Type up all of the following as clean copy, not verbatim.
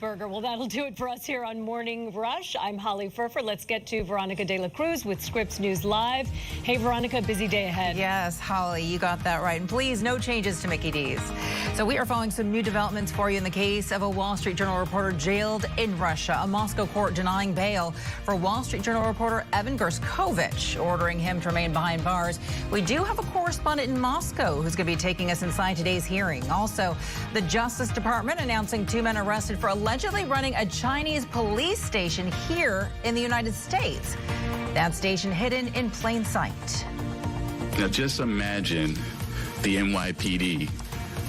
cheeseburger. Well, that'll do it for us here on Morning Rush. I'm Holly Furfer. Let's get to Veronica de la Cruz with Scripps News Live. Hey, Veronica, busy day ahead. Yes, Holly, you got that right. And please, no changes to Mickey D's. So we are following some new developments for you in the case of a Wall Street Journal reporter jailed in Russia. A Moscow court denying bail for Wall Street Journal reporter Evan Gershkovich, ordering him to remain behind bars. We do have a correspondent in Moscow who's going to be taking us inside today's hearing. Also, the Justice Department announcing 2 men arrested for allegedly running a Chinese police station here in the United States. That station hidden in plain sight. Now just imagine the NYPD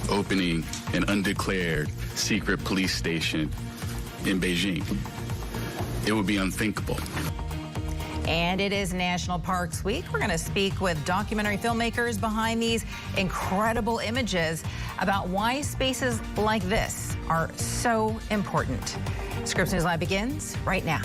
opening an undeclared secret police station in Beijing. It would be unthinkable. And it is National Parks Week. We're going to speak with documentary filmmakers behind these incredible images about why spaces like this are so important. Scripps News Live begins right now.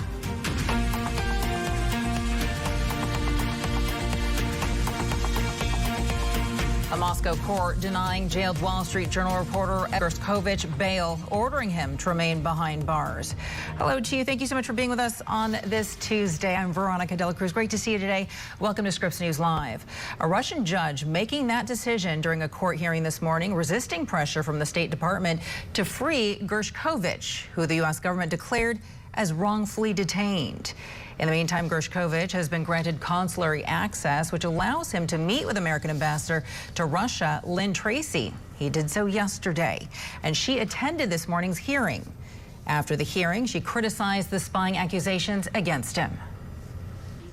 A Moscow court denying jailed Wall Street Journal reporter Evan Gershkovich bail, ordering him to remain behind bars. Hello to you. Thank you so much for being with us on this Tuesday. I'm Veronica de la Cruz. Great to see you today. Welcome to Scripps News Live. A Russian judge making that decision during a court hearing this morning, resisting pressure from the State Department to free Gershkovich, who the U.S. government declared as wrongfully detained. In the meantime, Gershkovich has been granted consular access, which allows him to meet with American ambassador to Russia, Lynn Tracy. He did so yesterday, and she attended this morning's hearing. After the hearing, she criticized the spying accusations against him.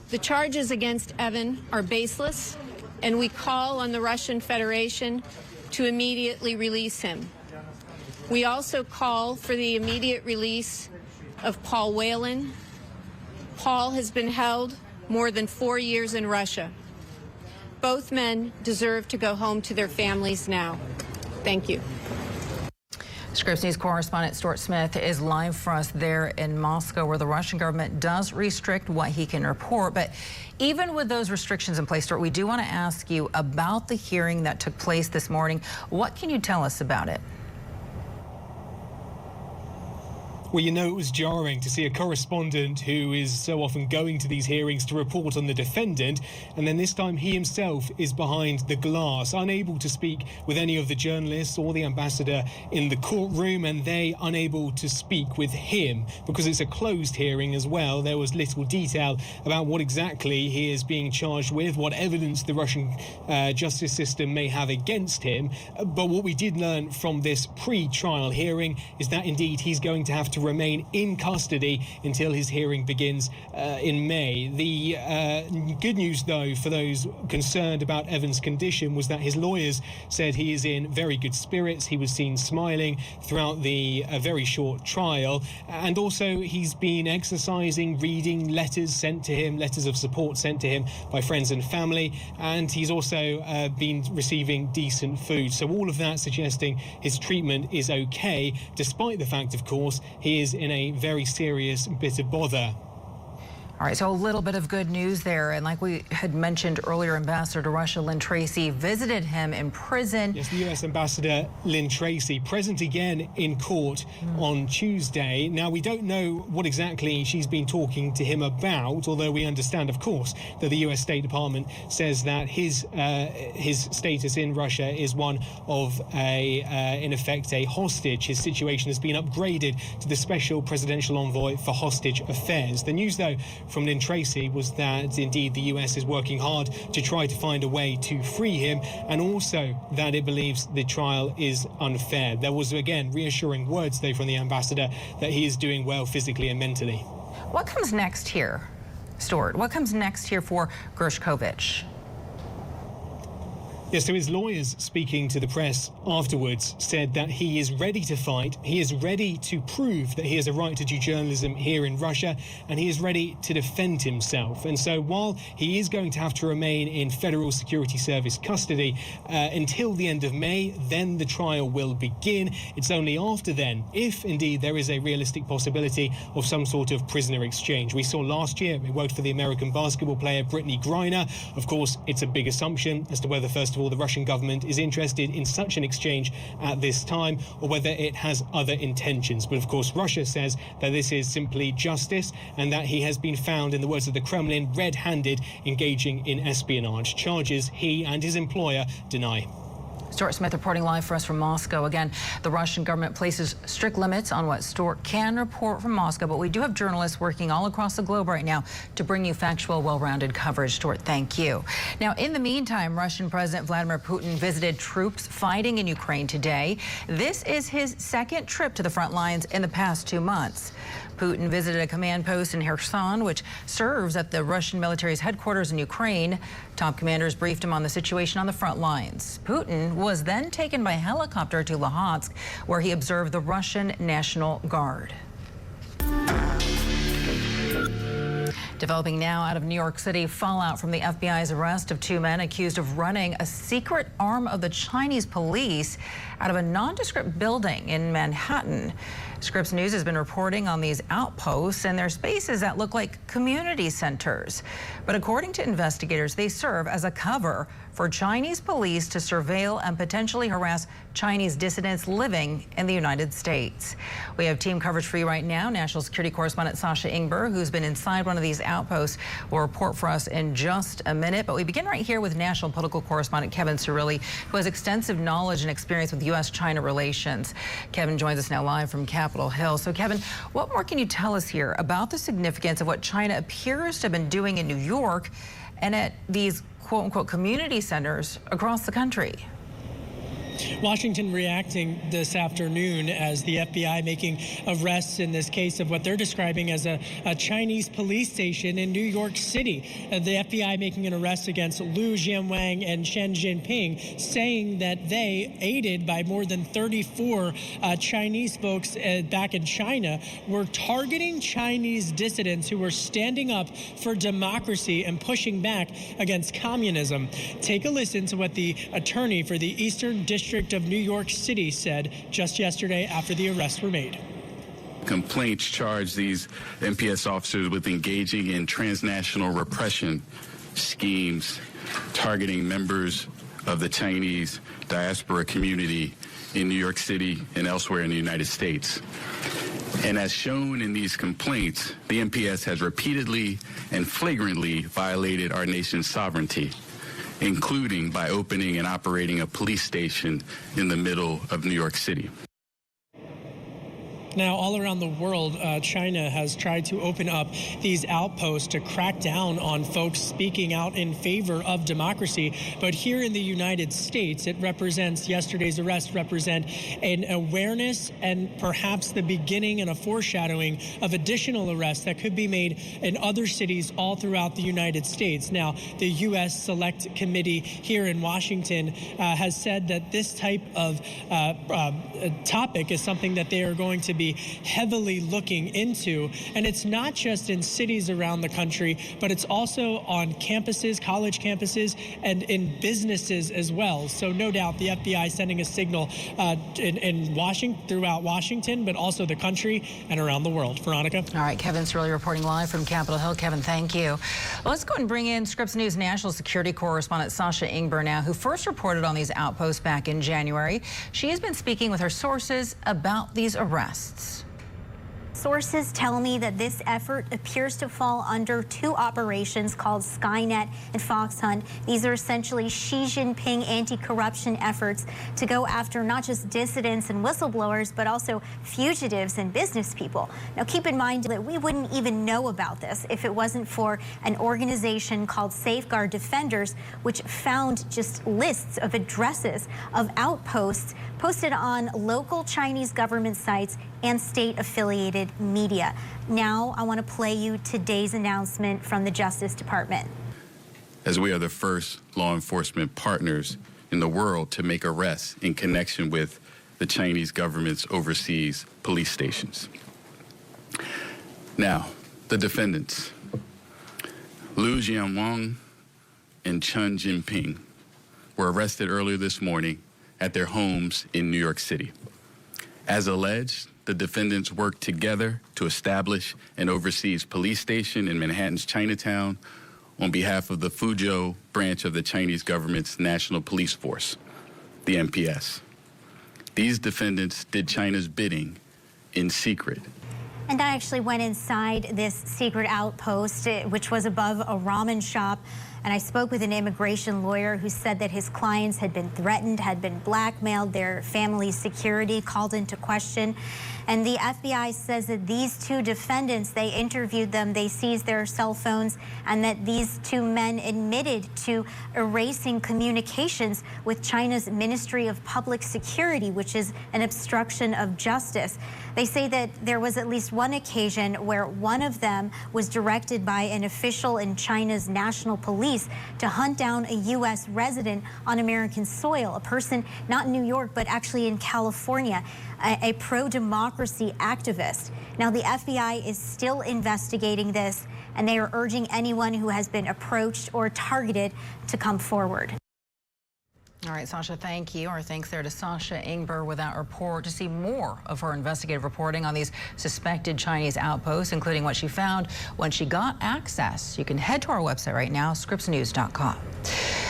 The charges against Evan are baseless, and we call on the Russian Federation to immediately release him. We also call for the immediate release of Paul Whelan. Paul has been held more than 4 years in Russia. Both men deserve to go home to their families now. Thank you. Scripps News correspondent Stuart Smith is live for us there in Moscow, where the Russian government does restrict what he can report. But even with those restrictions in place, Stuart, we do want to ask you about the hearing that took place this morning. What can you tell us about it? Well, you know, it was jarring to see a correspondent who is so often going to these hearings to report on the defendant, and then this time he himself is behind the glass, unable to speak with any of the journalists or the ambassador in the courtroom, and they unable to speak with him because it's a closed hearing as well. There was little detail about what exactly he is being charged with, what evidence the Russian justice system may have against him. But what we did learn from this pre-trial hearing is that indeed he's going to have to remain in custody until his hearing begins in May. The good news, though, for those concerned about Evan's condition was that his lawyers said he is in very good spirits. He was seen smiling throughout the very short trial, and also he's been exercising, reading letters sent to him, letters of support sent to him by friends and family, and he's also been receiving decent food. So all of that suggesting his treatment is okay, despite the fact, of course, he is in a very serious bit of bother. All right, so a little bit of good news there. And like we had mentioned earlier, Ambassador to Russia Lynn Tracy visited him in prison. Yes, the U.S. Ambassador Lynn Tracy present again in court on Tuesday. Now, we don't know what exactly she's been talking to him about, although we understand, of course, that the U.S. State Department says that his status in Russia is one of in effect, a hostage. His situation has been upgraded to the Special Presidential Envoy for Hostage Affairs. The news, though, from Lynn Tracy was that indeed the US is working hard to try to find a way to free him, and also that it believes the trial is unfair. There was again reassuring words though from the ambassador that he is doing well physically and mentally. What comes next here, Stuart? What comes next here for Gershkovich? Yes, so his lawyers speaking to the press afterwards said that he is ready to fight, he is ready to prove that he has a right to do journalism here in Russia, and he is ready to defend himself. And so while he is going to have to remain in Federal Security Service custody until the end of May, then the trial will begin. It's only after then, if indeed there is a realistic possibility of some sort of prisoner exchange. We saw last year it worked for the American basketball player Brittany Griner. Of course, it's a big assumption as to whether, first of all, sure the Russian government is interested in such an exchange at this time, or whether it has other intentions. But of course, Russia says that this is simply justice and that he has been found, in the words of the Kremlin, red-handed engaging in espionage, charges he and his employer deny. Stuart Smith reporting live for us from Moscow. Again, the Russian government places strict limits on what Stuart can report from Moscow, but we do have journalists working all across the globe right now to bring you factual, well-rounded coverage. Stuart, thank you. Now, in the meantime, Russian President Vladimir Putin visited troops fighting in Ukraine today. This is his second trip to the front lines in the past 2 months. Putin visited a command post in Kherson, which serves at the Russian military's headquarters in Ukraine. Top commanders briefed him on the situation on the front lines. Putin was then taken by helicopter to Luhansk, where he observed the Russian National Guard. Developing now out of New York City, fallout from the FBI's arrest of 2 men accused of running a secret arm of the Chinese police out of a nondescript building in Manhattan. Scripps News has been reporting on these outposts and their spaces that look like community centers. But according to investigators, they serve as a cover for Chinese police to surveil and potentially harass Chinese dissidents living in the United States. We have team coverage for you right now. National security correspondent Sasha Ingber, who's been inside one of these outposts, will report for us in just a minute. But we begin right here with national political correspondent Kevin Cirilli, who has extensive knowledge and experience with U.S.-China relations. Kevin joins us now live from Capitol Hill. So, Kevin, what more can you tell us here about the significance of what China appears to have been doing in New York and at these quote-unquote community centers across the country? Washington reacting this afternoon as the FBI making arrests in this case of what they're describing as a Chinese police station in New York City. The FBI making an arrest against Liu Jianwang and Shen Jinping, saying that they, aided by more than 34 Chinese folks back in China, were targeting Chinese dissidents who were standing up for democracy and pushing back against communism. Take a listen to what the attorney for the Eastern District of New York City said just yesterday after the arrests were made. Complaints charge these MPS officers with engaging in transnational repression schemes targeting members of the Chinese diaspora community in New York City and elsewhere in the United States. And as shown in these complaints, the MPS has repeatedly and flagrantly violated our nation's sovereignty, including by opening and operating a police station in the middle of New York City. Now, all around the world, China has tried to open up these outposts to crack down on folks speaking out in favor of democracy. But here in the United States, yesterday's arrest represent an awareness and perhaps the beginning and a foreshadowing of additional arrests that could be made in other cities all throughout the United States. Now, the U.S. Select Committee here in Washington has said that this type of topic is something that they are going to be heavily looking into. And it's not just in cities around the country, but it's also on campuses, college campuses, and in businesses as well. So no doubt the FBI sending a signal throughout Washington, but also the country and around the world. Veronica? All right, Kevin Cirilli reporting live from Capitol Hill. Kevin, thank you. Well, let's go and bring in Scripps News national security correspondent Sasha Ingber now, who first reported on these outposts back in January. She has been speaking with her sources about these arrests. Sources tell me that this effort appears to fall under two operations called Skynet and Fox Hunt. These are essentially Xi Jinping anti-corruption efforts to go after not just dissidents and whistleblowers, but also fugitives and business people. Now, keep in mind that we wouldn't even know about this if it wasn't for an organization called Safeguard Defenders, which found just lists of addresses of outposts posted on local Chinese government sites and state-affiliated media. Now, I want to play you today's announcement from the Justice Department. As we are the first law enforcement partners in the world to make arrests in connection with the Chinese government's overseas police stations. Now, the defendants, Liu Jianwang and Shen Jinping, were arrested earlier this morning at their homes in New York City. As alleged, the defendants worked together to establish an overseas police station in Manhattan's Chinatown, on behalf of the Fuzhou branch of the Chinese government's National Police Force, the NPS. These defendants did China's bidding in secret. And I actually went inside this secret outpost, which was above a ramen shop. And I spoke with an immigration lawyer who said that his clients had been threatened, had been blackmailed, their family's security called into question. And the FBI says that these two defendants, they interviewed them, they seized their cell phones, and that these two men admitted to erasing communications with China's Ministry of Public Security, which is an obstruction of justice. They say that there was at least one occasion where one of them was directed by an official in China's national police to hunt down a U.S. resident on American soil, a person not in New York, but actually in California, a pro-democracy activist. Now, the FBI is still investigating this, and they are urging anyone who has been approached or targeted to come forward. All right, Sasha, thank you. Our thanks there to Sasha Ingber with that report. To see more of her investigative reporting on these suspected Chinese outposts, including what she found when she got access, you can head to our website right now, scripsnews.com.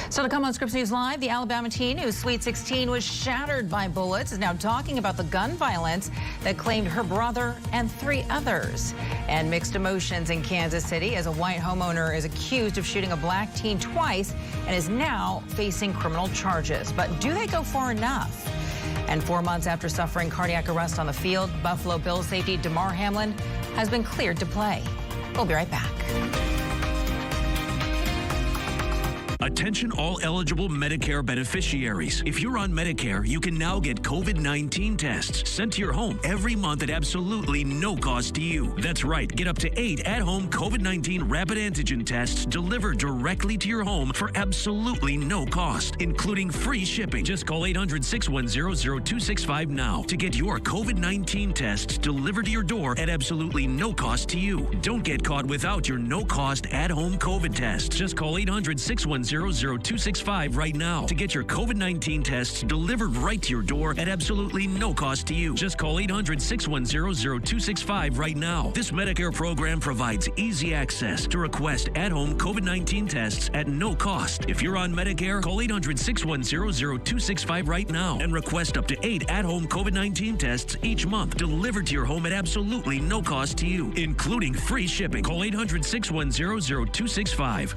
So to come on Scripps News Live, the Alabama teen whose Sweet 16 was shattered by bullets is now talking about the gun violence that claimed her brother and 3 others. And mixed emotions in Kansas City as a white homeowner is accused of shooting a black teen twice and is now facing criminal charges. But do they go far enough? And 4 months after suffering cardiac arrest on the field, Buffalo Bills safety Damar Hamlin has been cleared to play. We'll be right back. Attention all eligible Medicare beneficiaries. If you're on Medicare, you can now get COVID-19 tests sent to your home every month at absolutely no cost to you. That's right. Get up to 8 at-home COVID-19 rapid antigen tests delivered directly to your home for absolutely no cost, including free shipping. Just call 800-610-0265 now to get your COVID-19 tests delivered to your door at absolutely no cost to you. Don't get caught without your no-cost at-home COVID test. Just call 800-610-0265 right now to get your COVID-19 tests delivered right to your door at absolutely no cost to you. Just call 800-610-0265 right now. This Medicare program provides easy access to request at-home COVID-19 tests at no cost. If you're on Medicare, call 800-610-0265 right now and request up to 8 at-home COVID-19 tests each month delivered to your home at absolutely no cost to you, including free shipping. Call 800-610-0265.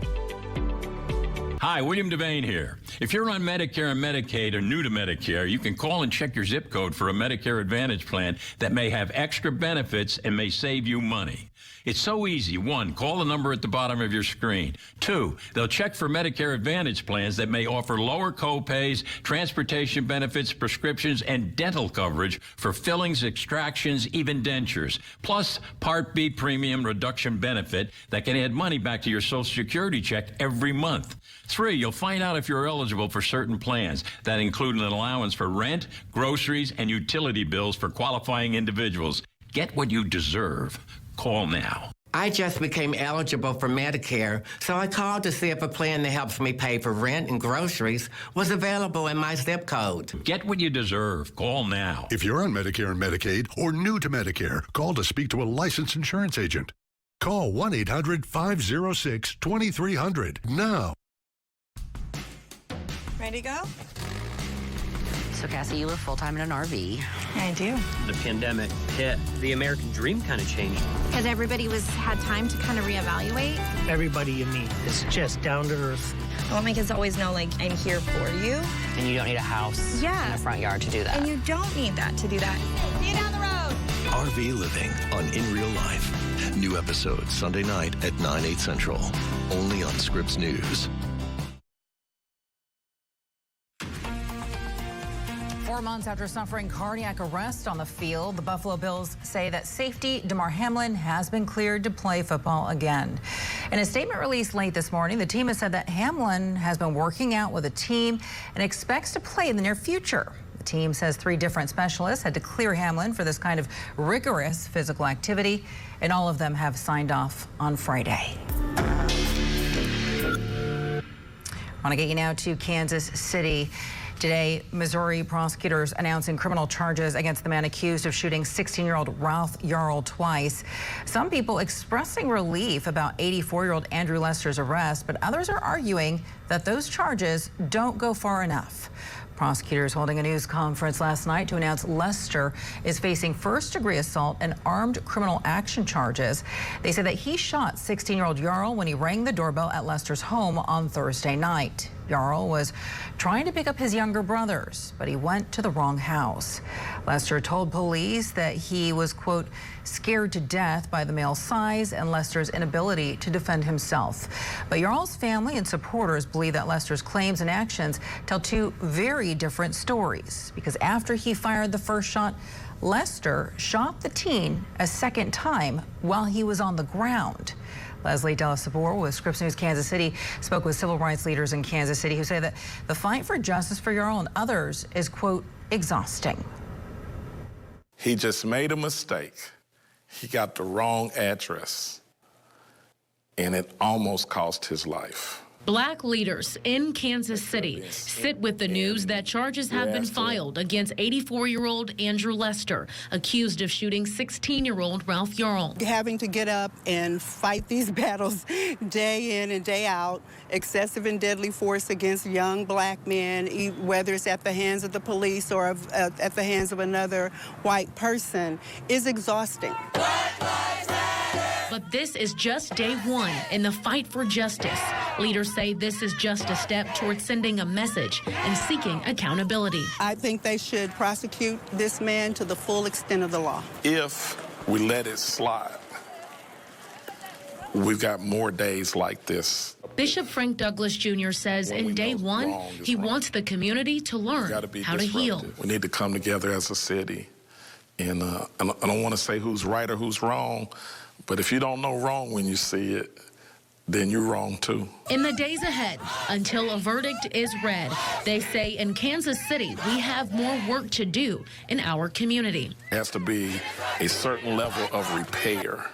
Hi, William Devane here. If you're on Medicare and Medicaid or new to Medicare, you can call and check your zip code for a Medicare Advantage plan that may have extra benefits and may save you money. It's so easy. 1, call the number at the bottom of your screen. 2, they'll check for Medicare Advantage plans that may offer lower co-pays, transportation benefits, prescriptions, and dental coverage for fillings, extractions, even dentures. Plus, Part B premium reduction benefit that can add money back to your Social Security check every month. 3, you'll find out if you're eligible for certain plans that include an allowance for rent, groceries, and utility bills for qualifying individuals. Get what you deserve. Call now. I just became eligible for Medicare, so I called to see if a plan that helps me pay for rent and groceries was available in my zip code. Get what you deserve. Call now. If you're on Medicare and Medicaid or new to Medicare, call to speak to a licensed insurance agent. Call 1-800-506-2300 now. Ready to go? So, Cassie, you live full-time in an RV. I do. The pandemic hit. The American dream kind of changed. Because everybody had time to kind of reevaluate. Everybody you meet is just down to earth. I want my kids to always know, like, I'm here for you. And you don't need a house in the front yard to do that. And you don't need that to do that. See you down the road. RV Living on In Real Life. New episodes Sunday night at 9/8 Central. Only on Scripps News. 4 months after suffering cardiac arrest on the field, the Buffalo Bills say that safety Damar Hamlin has been cleared to play football again. In a statement released late this morning, the team has said that Hamlin has been working out with the team and expects to play in the near future. The team says 3 different specialists had to clear Hamlin for this kind of rigorous physical activity, and all of them have signed off on Friday. I want to get you now to Kansas City. Today, Missouri prosecutors announcing criminal charges against the man accused of shooting 16-year-old Ralph Yarl twice. Some people expressing relief about 84-year-old Andrew Lester's arrest, but others are arguing that those charges don't go far enough. Prosecutors holding a news conference last night to announce Lester is facing first-degree assault and armed criminal action charges. They say that he shot 16-year-old Yarl when he rang the doorbell at Lester's home on Thursday night. Yarl was trying to pick up his younger brothers, but he went to the wrong house. Lester told police that he was, quote, scared to death by the male's size and Lester's inability to defend himself. But Yarl's family and supporters believe that Lester's claims and actions tell two very different stories, because after he fired the first shot, Lester shot the teen a second time while he was on the ground. Leslie Delasapor with Scripps News Kansas City spoke with civil rights leaders in Kansas City who say that the fight for justice for Yarl and others is, quote, exhausting. He just made a mistake. He got the wrong address, and it almost cost his life. Black leaders in Kansas City sit with the news that charges have been filed against 84-year-old Andrew Lester, accused of shooting 16-year-old Ralph Yarl. Having to get up and fight these battles day in and day out, excessive and deadly force against young black men, whether it's at the hands of the police or at the hands of another white person, is exhausting. But this is just day one in the fight for justice. Leaders say this is just a step towards sending a message and seeking accountability. I think they should prosecute this man to the full extent of the law. If we let it slide, we've got more days like this. Bishop Frank Douglas Jr. says in day one, he wants the community to learn how to heal. We need to come together as a city. And I don't want to say who's right or who's wrong, but if you don't know wrong when you see it, then you're wrong too. In the days ahead, until a verdict is read, they say in Kansas City, we have more work to do in our community. It has to be a certain level of repair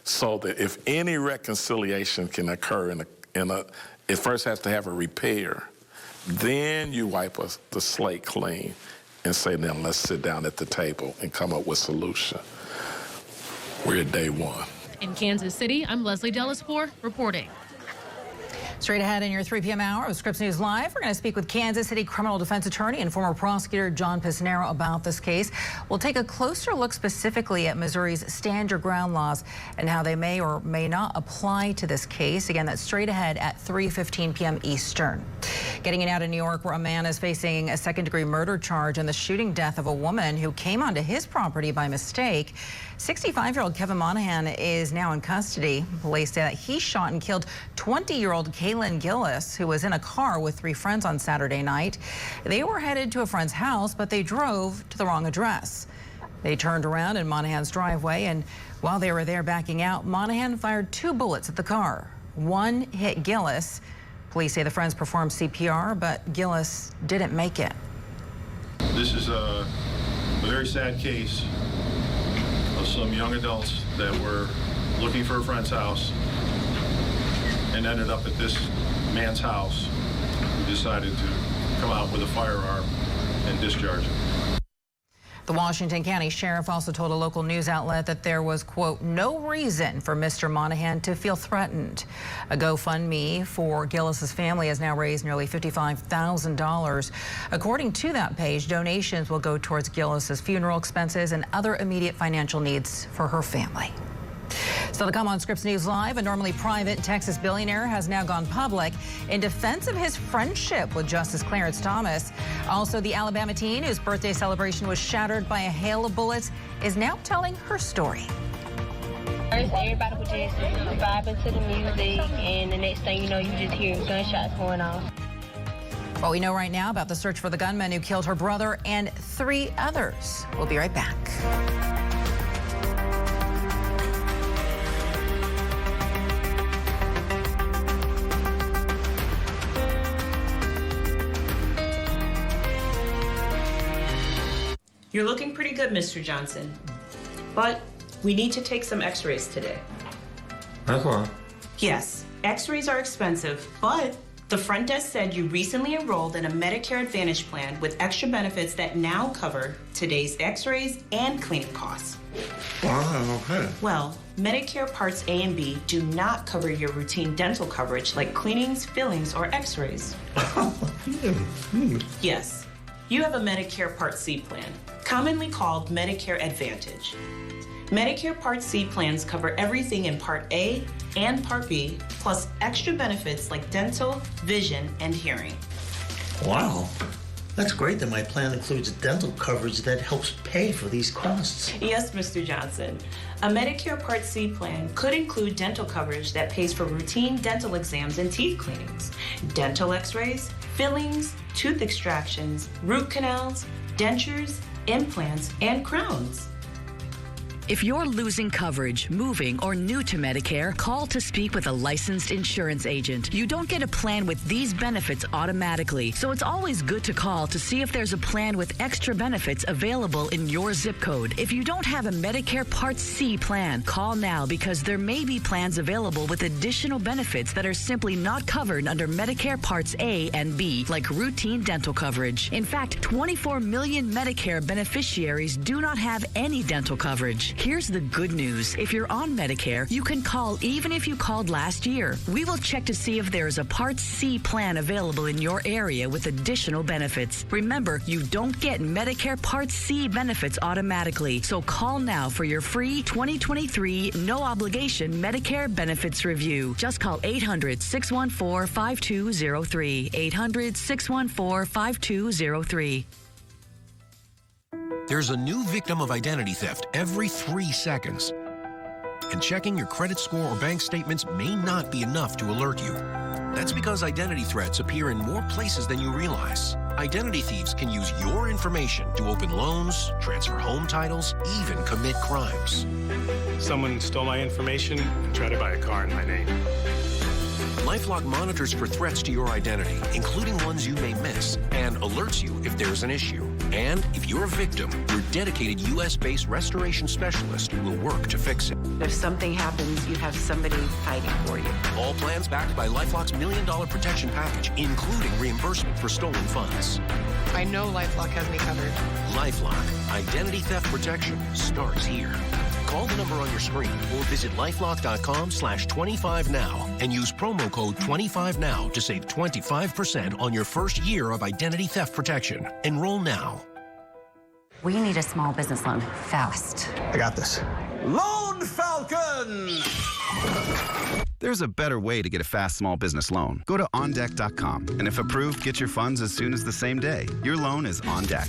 so that if any reconciliation can occur it first has to have a repair. Then you wipe the slate clean and say, now let's sit down at the table and come up with a solution. We're at day one. In Kansas City, I'm Leslie Delasapor reporting. Straight ahead in your 3 p.m. hour of Scripps News Live, we're going to speak with Kansas City criminal defense attorney and former prosecutor John Pisnero about this case. We'll take a closer look specifically at Missouri's stand your ground laws and how they may or may not apply to this case. Again, that's straight ahead at 3:15 p.m. Eastern. Getting it out of New York, where a man is facing a second-degree murder charge in the shooting death of a woman who came onto his property by mistake. 65-year-old Kevin Monahan is now in custody. Police say that he shot and killed 20-year-old Kaylin Gillis, who was in a car with 3 friends on Saturday night. They were headed to a friend's house, but they drove to the wrong address. They turned around in Monahan's driveway, and while they were there backing out, Monahan fired 2 bullets at the car. One hit Gillis. Police say the friends performed CPR, but Gillis didn't make it. This is a very sad case of some young adults that were looking for a friend's house and ended up at this man's house who decided to come out with a firearm and discharge it. The Washington County Sheriff also told a local news outlet that there was, quote, no reason for Mr. Monahan to feel threatened. A GoFundMe for Gillis's family has now raised nearly $55,000. According to that page, donations will go towards Gillis's funeral expenses and other immediate financial needs for her family. Still to come on Scripps News Live, a normally private Texas billionaire has now gone public in defense of his friendship with Justice Clarence Thomas. Also, the Alabama teen whose birthday celebration was shattered by a hail of bullets is now telling her story. First, everybody was just vibing to the music, and the next thing you know, you just hear gunshots going off. What we know right now about the search for the gunman who killed her brother and 3 others. We'll be right back. You're looking pretty good, Mr. Johnson. But we need to take some x-rays today. That's why. Yes, x-rays are expensive, but The front desk said you recently enrolled in a Medicare Advantage plan with extra benefits that now cover today's x-rays and cleaning costs. Wow, okay. Well, Medicare Parts A and B do not cover your routine dental coverage like cleanings, fillings, or x-rays. Yes, you have a Medicare Part C plan, commonly called Medicare Advantage. Medicare Part C plans cover everything in Part A and Part B, plus extra benefits like dental, vision, and hearing. Wow. That's great that my plan includes dental coverage that helps pay for these costs. Yes, Mr. Johnson. A Medicare Part C plan could include dental coverage that pays for routine dental exams and teeth cleanings, dental x-rays, fillings, tooth extractions, root canals, dentures, implants, and crowns. If you're losing coverage, moving, or new to Medicare, call to speak with a licensed insurance agent. You don't get a plan with these benefits automatically, so it's always good to call to see if there's a plan with extra benefits available in your zip code. If you don't have a Medicare Part C plan, call now because there may be plans available with additional benefits that are simply not covered under Medicare Parts A and B, like routine dental coverage. In fact, 24 million Medicare beneficiaries do not have any dental coverage. Here's the good news. If you're on Medicare, you can call even if you called last year. We will check to see if there is a Part C plan available in your area with additional benefits. Remember, you don't get Medicare Part C benefits automatically, so call now for your free 2023 no-obligation Medicare benefits review. Just call 800-614-5203. 800-614-5203. There's a new victim of identity theft every 3 seconds. And checking your credit score or bank statements may not be enough to alert you. That's because identity threats appear in more places than you realize. Identity thieves can use your information to open loans, transfer home titles, even commit crimes. Someone stole my information and tried to buy a car in my name. LifeLock monitors for threats to your identity, including ones you may miss, and alerts you if there's an issue. And if you're a victim, your dedicated U.S.-based restoration specialist will work to fix it. If something happens, you have somebody fighting for you. All plans backed by LifeLock's $1 Million Protection Package, including reimbursement for stolen funds. I know LifeLock has me covered. LifeLock. Identity theft protection starts here. Call the number on your screen or visit lifelock.com/25now and use promo code 25now to save 25% on your first year of identity theft protection. Enroll now. We need a small business loan fast. I got this. Loan Falcon! There's a better way to get a fast small business loan. Go to OnDeck.com, and if approved, get your funds as soon as the same day. Your loan is on deck.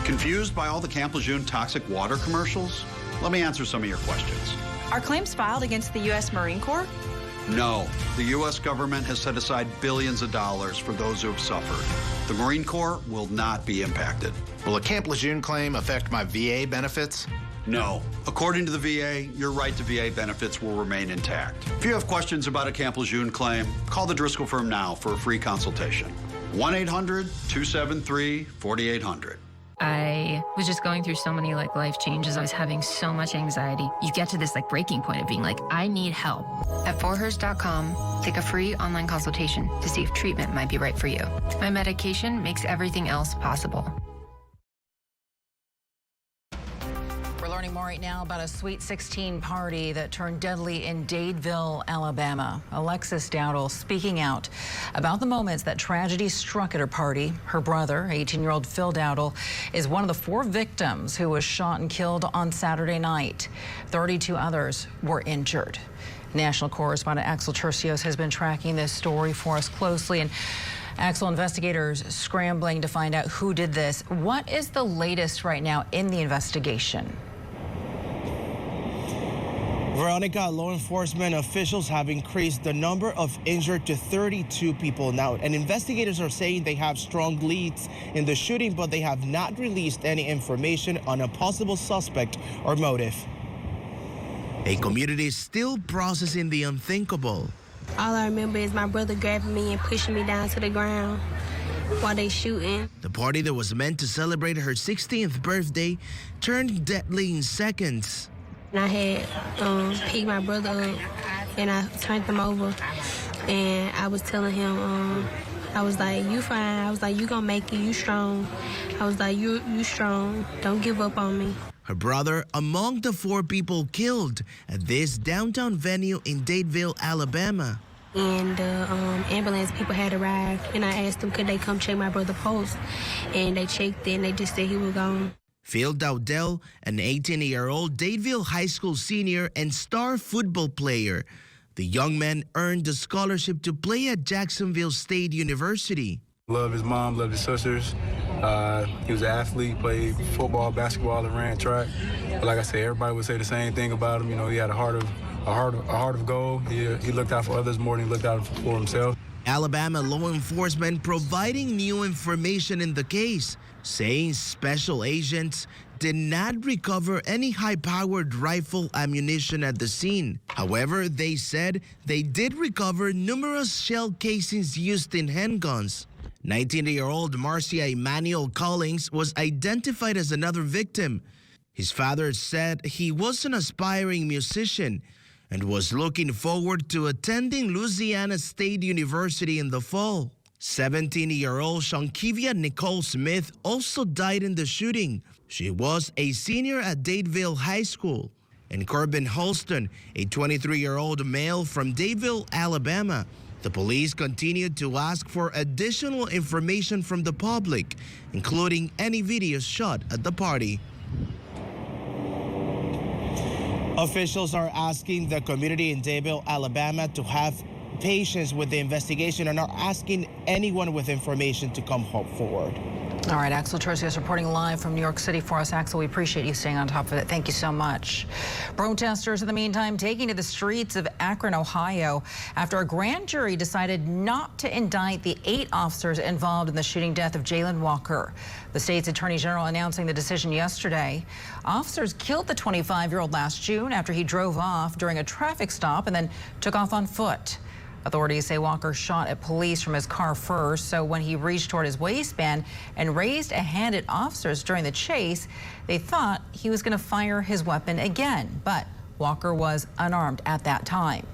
Confused by all the Camp Lejeune toxic water commercials? Let me answer some of your questions. Are claims filed against the U.S. Marine Corps? No. The U.S. government has set aside billions of dollars for those who have suffered. The Marine Corps will not be impacted. Will a Camp Lejeune claim affect my VA benefits? No. According to the VA, your right to VA benefits will remain intact. If you have questions about a Camp Lejeune claim, call the Driscoll firm now for a free consultation. 1-800-273-4800. I was just going through so many life changes. I was having so much anxiety. You get to this breaking point of being I need help. At forhers.com, take a free online consultation to see if treatment might be right for you. My medication makes everything else possible. We're learning more right now about a Sweet 16 party that turned deadly in Dadeville, Alabama. Alexis Dowdle speaking out about the moments that tragedy struck at her party. Her brother, 18-year-old Phil Dowdle, is one of the 4 victims who was shot and killed on Saturday night. 32 others were injured. National correspondent Axel Tercios has been tracking this story for us closely. And Axel, investigators scrambling to find out who did this. What is the latest right now in the investigation? Veronica, law enforcement officials have increased the number of injured to 32 people now, and investigators are saying they have strong leads in the shooting, but they have not released any information on a possible suspect or motive. A community is still processing the unthinkable. All I remember is my brother grabbing me and pushing me down to the ground while they shooting. The party that was meant to celebrate her 16th birthday turned deadly in seconds. And I had picked my brother up and I turned him over And I was telling him, I was like, you fine. I was like, you gonna make it. You strong. I was like, you strong. Don't give up on me. Her brother among the 4 people killed at this downtown venue in Dadeville, Alabama. And the ambulance people had arrived, and I asked them could they come check my brother's pulse, and they checked it, and they just said he was gone. Phil Dowdell, an 18-year-old Dadeville High School senior and star football player. The young man earned a scholarship to play at Jacksonville State University. Love his mom, love his sisters. He was an athlete, played football, basketball, and ran track. But like I said, everybody would say the same thing about him. You know, he had a heart of gold. He looked out for others more than he looked out for himself. Alabama law enforcement providing new information in the case, saying special agents did not recover any high-powered rifle ammunition at the scene. However, they said they did recover numerous shell casings used in handguns. 19-year-old Marcia Emmanuel Collins was identified as another victim. His father said he was an aspiring musician and was looking forward to attending Louisiana State University in the fall. 17-year-old Shankivia Nicole Smith also died in the shooting. She was a senior at Dadeville High School. And Corbin Holston, a 23-year-old male from Dadeville, Alabama. The police continued to ask for additional information from the public, including any videos shot at the party. Officials are asking the community in Dadeville, Alabama to have patience with the investigation and are asking anyone with information to come forward. All right, Axel Tercios reporting live from New York City for us. Axel, we appreciate you staying on top of it. Thank you so much. Protesters, in the meantime, taking to the streets of Akron, Ohio, after a grand jury decided not to indict the 8 officers involved in the shooting death of Jayland Walker. The state's attorney general announcing the decision yesterday. Officers killed the 25-year-old last June after he drove off during a traffic stop and then took off on foot. Authorities say Walker shot at police from his car first, so when he reached toward his waistband and raised a hand at officers during the chase, they thought he was going to fire his weapon again. But Walker was unarmed at that time.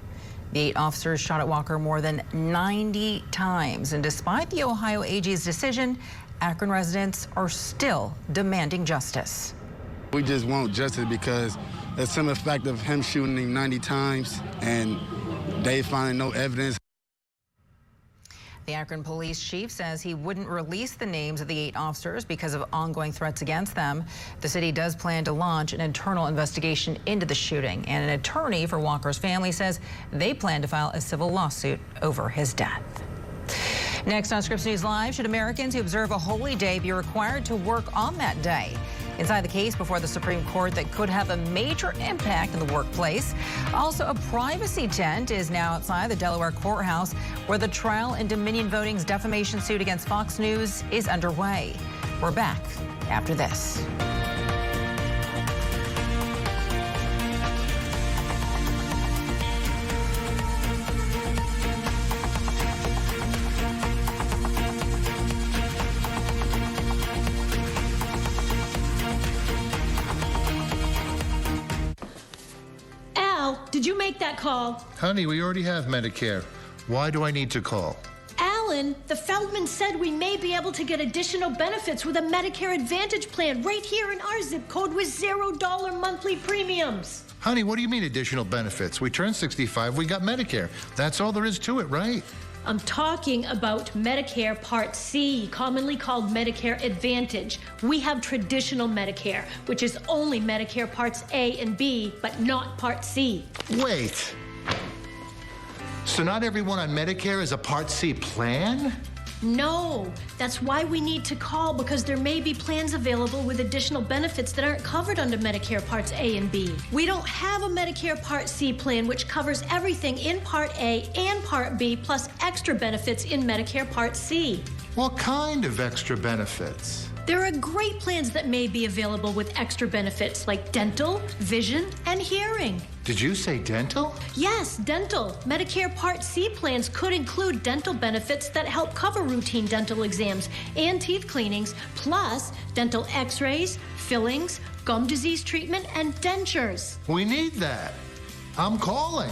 The 8 officers shot at Walker more than 90 times, and despite the Ohio AG's decision, Akron residents are still demanding justice. We just want justice because the simple fact of him shooting him 90 times and they finding no evidence. The Akron police chief says he wouldn't release the names of the 8 officers because of ongoing threats against them. The city does plan to launch an internal investigation into the shooting, and an attorney for Walker's family says they plan to file a civil lawsuit over his death. Next on Scripps News Live, should Americans who observe a holy day be required to work on that day? Inside the case before the Supreme Court that could have a major impact in the workplace. Also, a privacy tent is now outside the Delaware courthouse where the trial in Dominion Voting's defamation suit against Fox News is underway. We're back after this. Did you make that call? Honey, we already have Medicare. Why do I need to call? Alan, the Feldman said we may be able to get additional benefits with a Medicare Advantage plan right here in our zip code with $0 monthly premiums. Honey, what do you mean additional benefits? We turned 65, we got Medicare. That's all there is to it, right? I'm talking about Medicare Part C, commonly called Medicare Advantage. We have traditional Medicare, which is only Medicare Parts A and B, but not Part C. Wait. So not everyone on Medicare is a Part C plan? No, that's why we need to call, because there may be plans available with additional benefits that aren't covered under Medicare Parts A and B. We don't have a Medicare Part C plan which covers everything in Part A and Part B, plus extra benefits in Medicare Part C. What kind of extra benefits? There are great plans that may be available with extra benefits like dental, vision, and hearing. Did you say dental? Yes, dental. Medicare Part C plans could include dental benefits that help cover routine dental exams and teeth cleanings, plus dental x-rays, fillings, gum disease treatment, and dentures. We need that. I'm calling.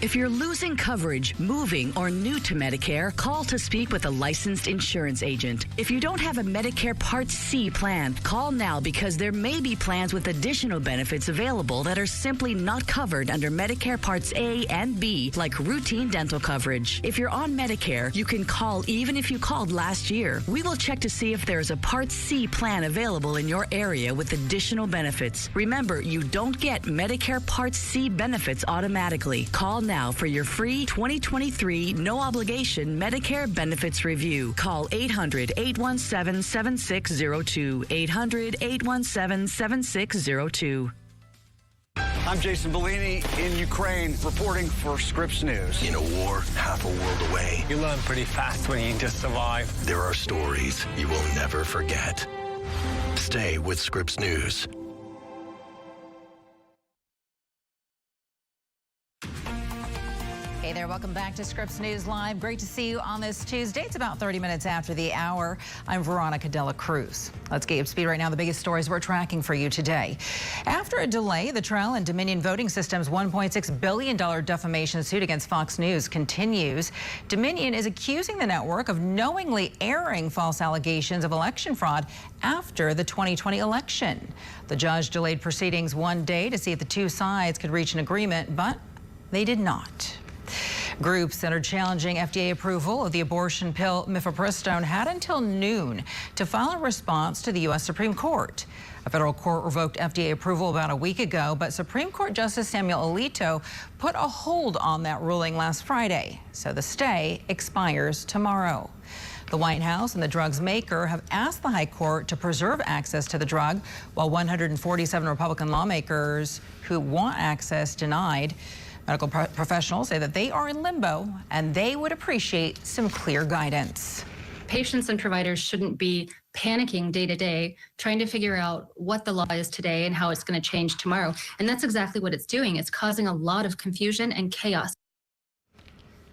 If you're losing coverage, moving, or new to Medicare, call to speak with a licensed insurance agent. If you don't have a Medicare Part C plan, call now because there may be plans with additional benefits available that are simply not covered under Medicare Parts A and B, like routine dental coverage. If you're on Medicare, you can call even if you called last year. We will check to see if there's a Part C plan available in your area with additional benefits. Remember, you don't get Medicare Part C benefits automatically. Call now for your free 2023 no-obligation Medicare benefits review. Call 800-817-7602. 800-817-7602. I'm Jason Bellini in Ukraine, reporting for Scripps News. In a war half a world away, You learn pretty fast when you just survive. there are stories you will never forget. Stay with Scripps News. Hey there, welcome back to Scripps News Live. Great to see you on this Tuesday. It's about 30 minutes after the hour. I'm Veronica Cruz. Let's get up to speed right now. The biggest stories we're tracking for you today. After a delay, the trial in Dominion Voting Systems' $1.6 billion defamation suit against Fox News continues. Dominion is accusing the network of knowingly airing false allegations of election fraud after the 2020 election. The judge delayed proceedings one day to see if the two sides could reach an agreement, but they did not. Groups that are challenging FDA approval of the abortion pill mifepristone had until noon to file a response to the U.S. Supreme Court. A federal court revoked FDA approval about a week ago, but Supreme Court Justice Samuel Alito put a hold on that ruling last Friday, so the stay expires tomorrow. The White House and the drug's maker have asked the High Court to preserve access to the drug, while 147 Republican lawmakers who want access denied. Medical professionals say that they are in limbo and they would appreciate some clear guidance. Patients and providers shouldn't be panicking day to day, trying to figure out what the law is today and how it's going to change tomorrow. And that's exactly what it's doing. It's causing a lot of confusion and chaos.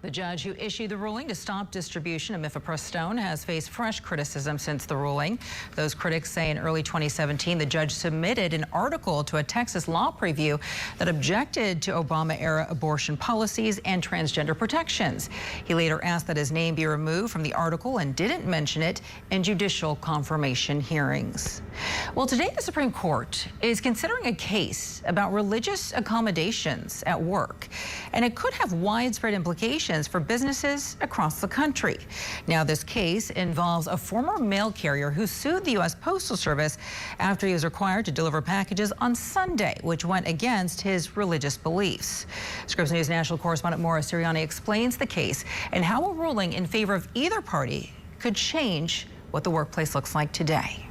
The judge who issued the ruling to stop distribution of mifepristone has faced fresh criticism since the ruling. Those critics say in early 2017, the judge submitted an article to a Texas law preview that objected to Obama-era abortion policies and transgender protections. He later asked that his name be removed from the article and didn't mention it in judicial confirmation hearings. Well, today the Supreme Court is considering a case about religious accommodations at work, and it could have widespread implications for businesses across the country. Now, this case involves a former mail carrier who sued the U.S. Postal Service after he was required to deliver packages on Sunday, which went against his religious beliefs. Scripps News national correspondent Maura Siriani explains the case and how a ruling in favor of either party could change what the workplace looks like today.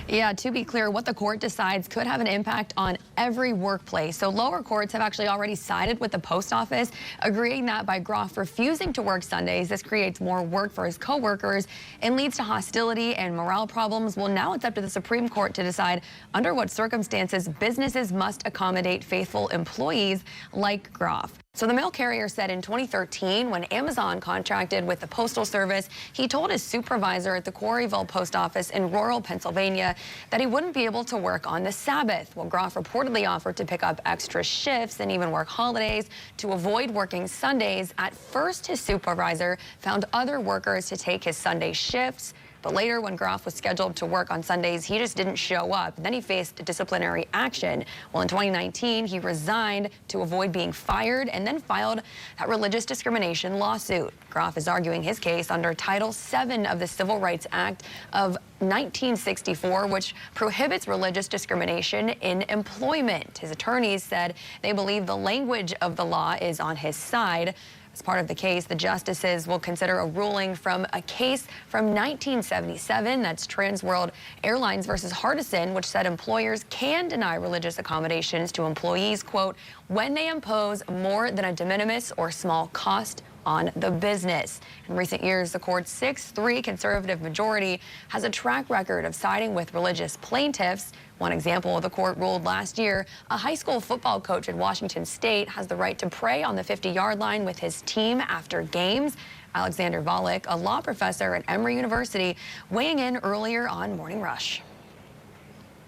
Yeah, to be clear, what the court decides could have an impact on every workplace. So lower courts have actually already sided with the post office, agreeing that by Groff refusing to work Sundays, this creates more work for his coworkers and leads to hostility and morale problems. Well, now it's up to the Supreme Court to decide under what circumstances businesses must accommodate faithful employees like Groff. So the mail carrier said in 2013, when Amazon contracted with the Postal Service, he told his supervisor at the Quarryville Post Office in rural Pennsylvania that he wouldn't be able to work on the Sabbath. Well, Groff reportedly offered to pick up extra shifts and even work holidays to avoid working Sundays. At first, his supervisor found other workers to take his Sunday shifts. But later, when Groff was scheduled to work on Sundays, he just didn't show up. Then he faced disciplinary action. Well, in 2019, he resigned to avoid being fired and then filed that religious discrimination lawsuit. Groff is arguing his case under Title VII of the Civil Rights Act of 1964, which prohibits religious discrimination in employment. His attorneys said they believe the language of the law is on his side. As part of the case, the justices will consider a ruling from a case from 1977, that's Trans World Airlines versus Hardison, which said employers can deny religious accommodations to employees, quote, when they impose more than a de minimis or small cost on the business. In recent years, the court's 6-3 conservative majority has a track record of siding with religious plaintiffs. One example, the court ruled last year, a high school football coach at Washington State has the right to pray on the 50-yard line with his team after games. Alexander Volek, a law professor at Emory University, weighing in earlier on Morning Rush.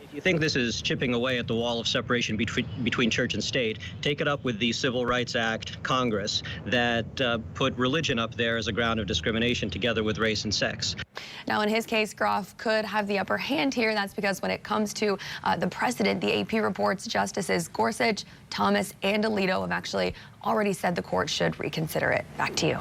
If you think this is chipping away at the wall of separation between church and state, take it up with the Civil Rights Act, Congress, that put religion up there as a ground of discrimination together with race and sex. Now, in his case, Groff could have the upper hand here. That's because when it comes to the precedent, the AP reports Justices Gorsuch, Thomas, and Alito have actually already said the court should reconsider it. Back to you.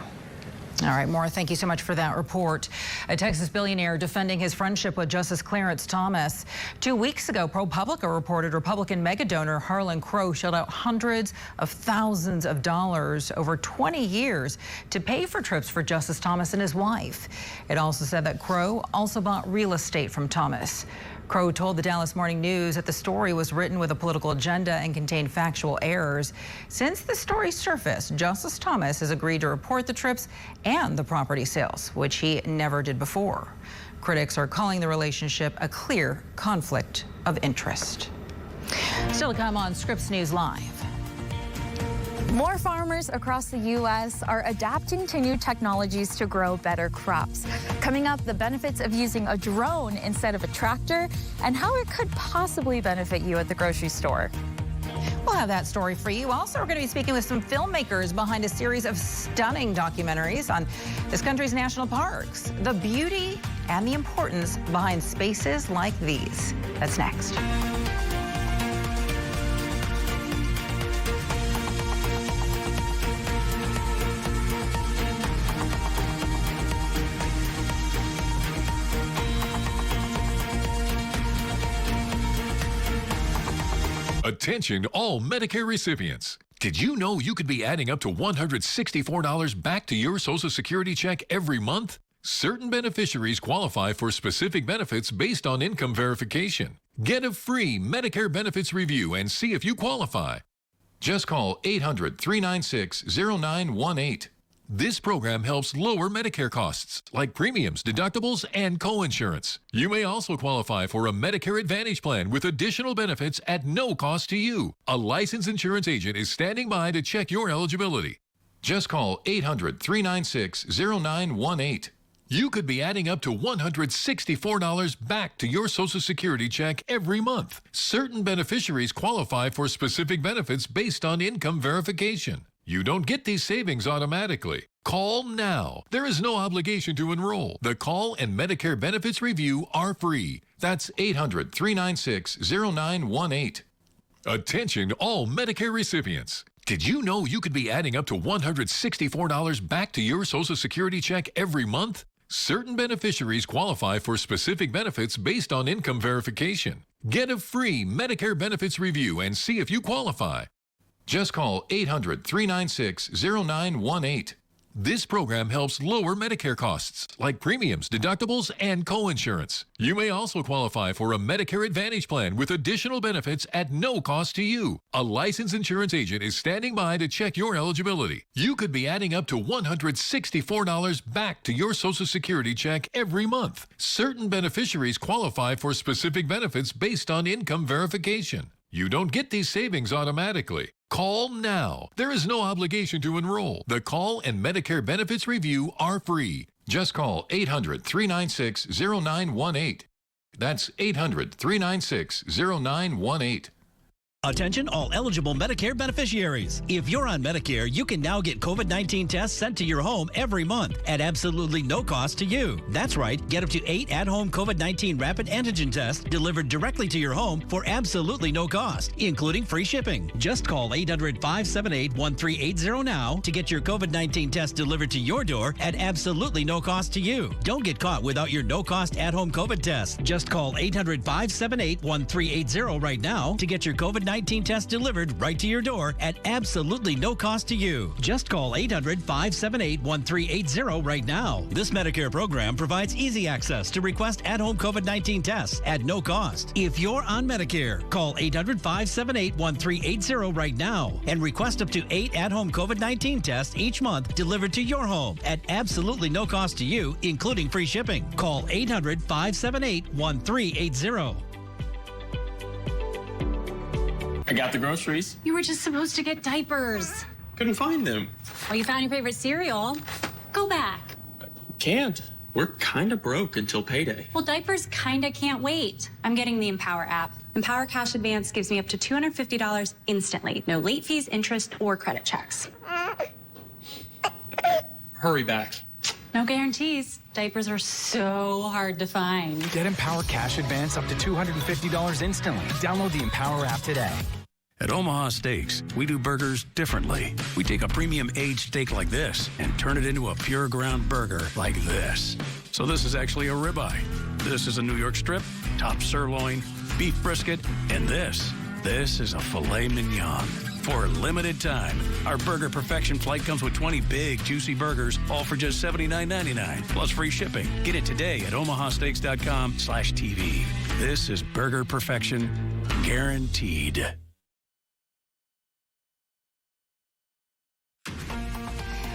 All right, Maura, thank you so much for that report. A Texas billionaire defending his friendship with Justice Clarence Thomas. 2 weeks ago, ProPublica reported Republican megadonor Harlan Crow shelled out hundreds of thousands of dollars over 20 years to pay for trips for Justice Thomas and his wife. It also said that Crow also bought real estate from Thomas. Crow told the Dallas Morning News that the story was written with a political agenda and contained factual errors. Since the story surfaced, Justice Thomas has agreed to report the trips and the property sales, which he never did before. Critics are calling the relationship a clear conflict of interest. Still to come on Scripps News Live. More farmers across the U.S. are adapting to new technologies to grow better crops. Coming up, the benefits of using a drone instead of a tractor and how it could possibly benefit you at the grocery store. We'll have that story for you. Also, we're going to be speaking with some filmmakers behind a series of stunning documentaries on this country's national parks, the beauty and the importance behind spaces like these. That's next. Attention all Medicare recipients. Did you know you could be adding up to $164 back to your Social Security check every month? Certain beneficiaries qualify for specific benefits based on income verification. Get a free Medicare benefits review and see if you qualify. Just call 800-396-0918. This program helps lower Medicare costs like premiums, deductibles, and coinsurance. You may also qualify for a Medicare Advantage plan with additional benefits at no cost to you. A licensed insurance agent is standing by to check your eligibility. Just call 800-396-0918. You could be adding up to $164 back to your Social Security check every month. Certain beneficiaries qualify for specific benefits based on income verification. You don't get these savings automatically. Call now. There is no obligation to enroll. The call and Medicare benefits review are free. That's 800-396-0918. Attention all Medicare recipients. Did you know you could be adding up to $164 back to your Social Security check every month? Certain beneficiaries qualify for specific benefits based on income verification. Get a free Medicare benefits review and see if you qualify. Just call 800-396-0918. This program helps lower Medicare costs like premiums, deductibles, and coinsurance. You may also qualify for a Medicare Advantage plan with additional benefits at no cost to you. A licensed insurance agent is standing by to check your eligibility. You could be adding up to $164 back to your Social Security check every month. Certain beneficiaries qualify for specific benefits based on income verification. You don't get these savings automatically. Call now. There is no obligation to enroll. The call and Medicare benefits review are free. Just call 800-396-0918. That's 800-396-0918. Attention all eligible Medicare beneficiaries. If you're on Medicare, you can now get COVID-19 tests sent to your home every month at absolutely no cost to you. That's right, get up to 8 at-home COVID-19 rapid antigen tests delivered directly to your home for absolutely no cost, including free shipping. Just call 800-578-1380 now to get your COVID-19 test delivered to your door at absolutely no cost to you. Don't get caught without your no-cost at-home COVID test. Just call 800-578-1380 right now to get your COVID-19 test delivered right to your door at absolutely no cost to you. Just call 800-578-1380 right now. This Medicare program provides easy access to request at-home COVID-19 tests at no cost. If you're on Medicare, call 800-578-1380 right now and request up to 8 at-home COVID-19 tests each month delivered to your home at absolutely no cost to you, including free shipping. Call 800-578-1380. I got the groceries. You were just supposed to get diapers. Couldn't find them. Well, you found your favorite cereal. Go back. Can't. We're kind of broke until payday. Well, diapers kind of can't wait. I'm getting the Empower app. Empower Cash Advance gives me up to $250 instantly. No late fees, interest, or credit checks. Hurry back. No guarantees. Diapers are so hard to find. Get Empower Cash Advance up to $250 instantly. Download the Empower app today. At Omaha Steaks, we do burgers differently. We take a premium aged steak like this and turn it into a pure ground burger like this. So this is actually a ribeye. This is a New York strip, top sirloin, beef brisket, and this is a filet mignon. For a limited time, our Burger Perfection flight comes with 20 big, juicy burgers, all for just $79.99, plus free shipping. Get it today at omahasteaks.com/TV. This is Burger Perfection, guaranteed.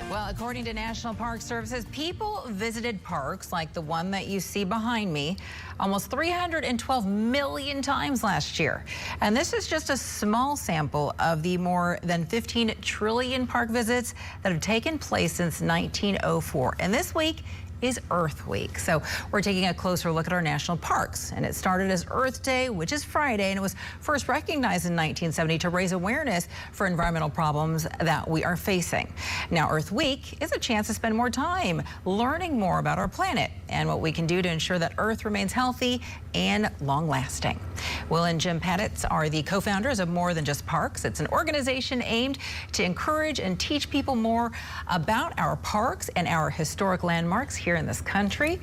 Well, according to National Park Services, people visited parks like the one that you see behind me almost 312 million times last year. And this is just a small sample of the more than 15 trillion park visits that have taken place since 1904. And this week is Earth Week. So we're taking a closer look at our national parks. And it started as Earth Day, which is Friday, and it was first recognized in 1970 to raise awareness for environmental problems that we are facing. Now, Earth Week is a chance to spend more time learning more about our planet and what we can do to ensure that Earth remains healthy and long-lasting. Will and Jim Petitz are the co-founders of More Than Just Parks. It's an organization aimed to encourage and teach people more about our parks and our historic landmarks here in this country.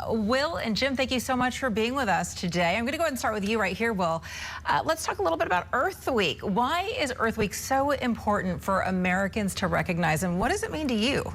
Will and Jim, thank you so much for being with us today. I'm going to go ahead and start with you right here, Will. Let's talk a little bit about Earth Week. Why is Earth Week so important for Americans to recognize, and what does it mean to you?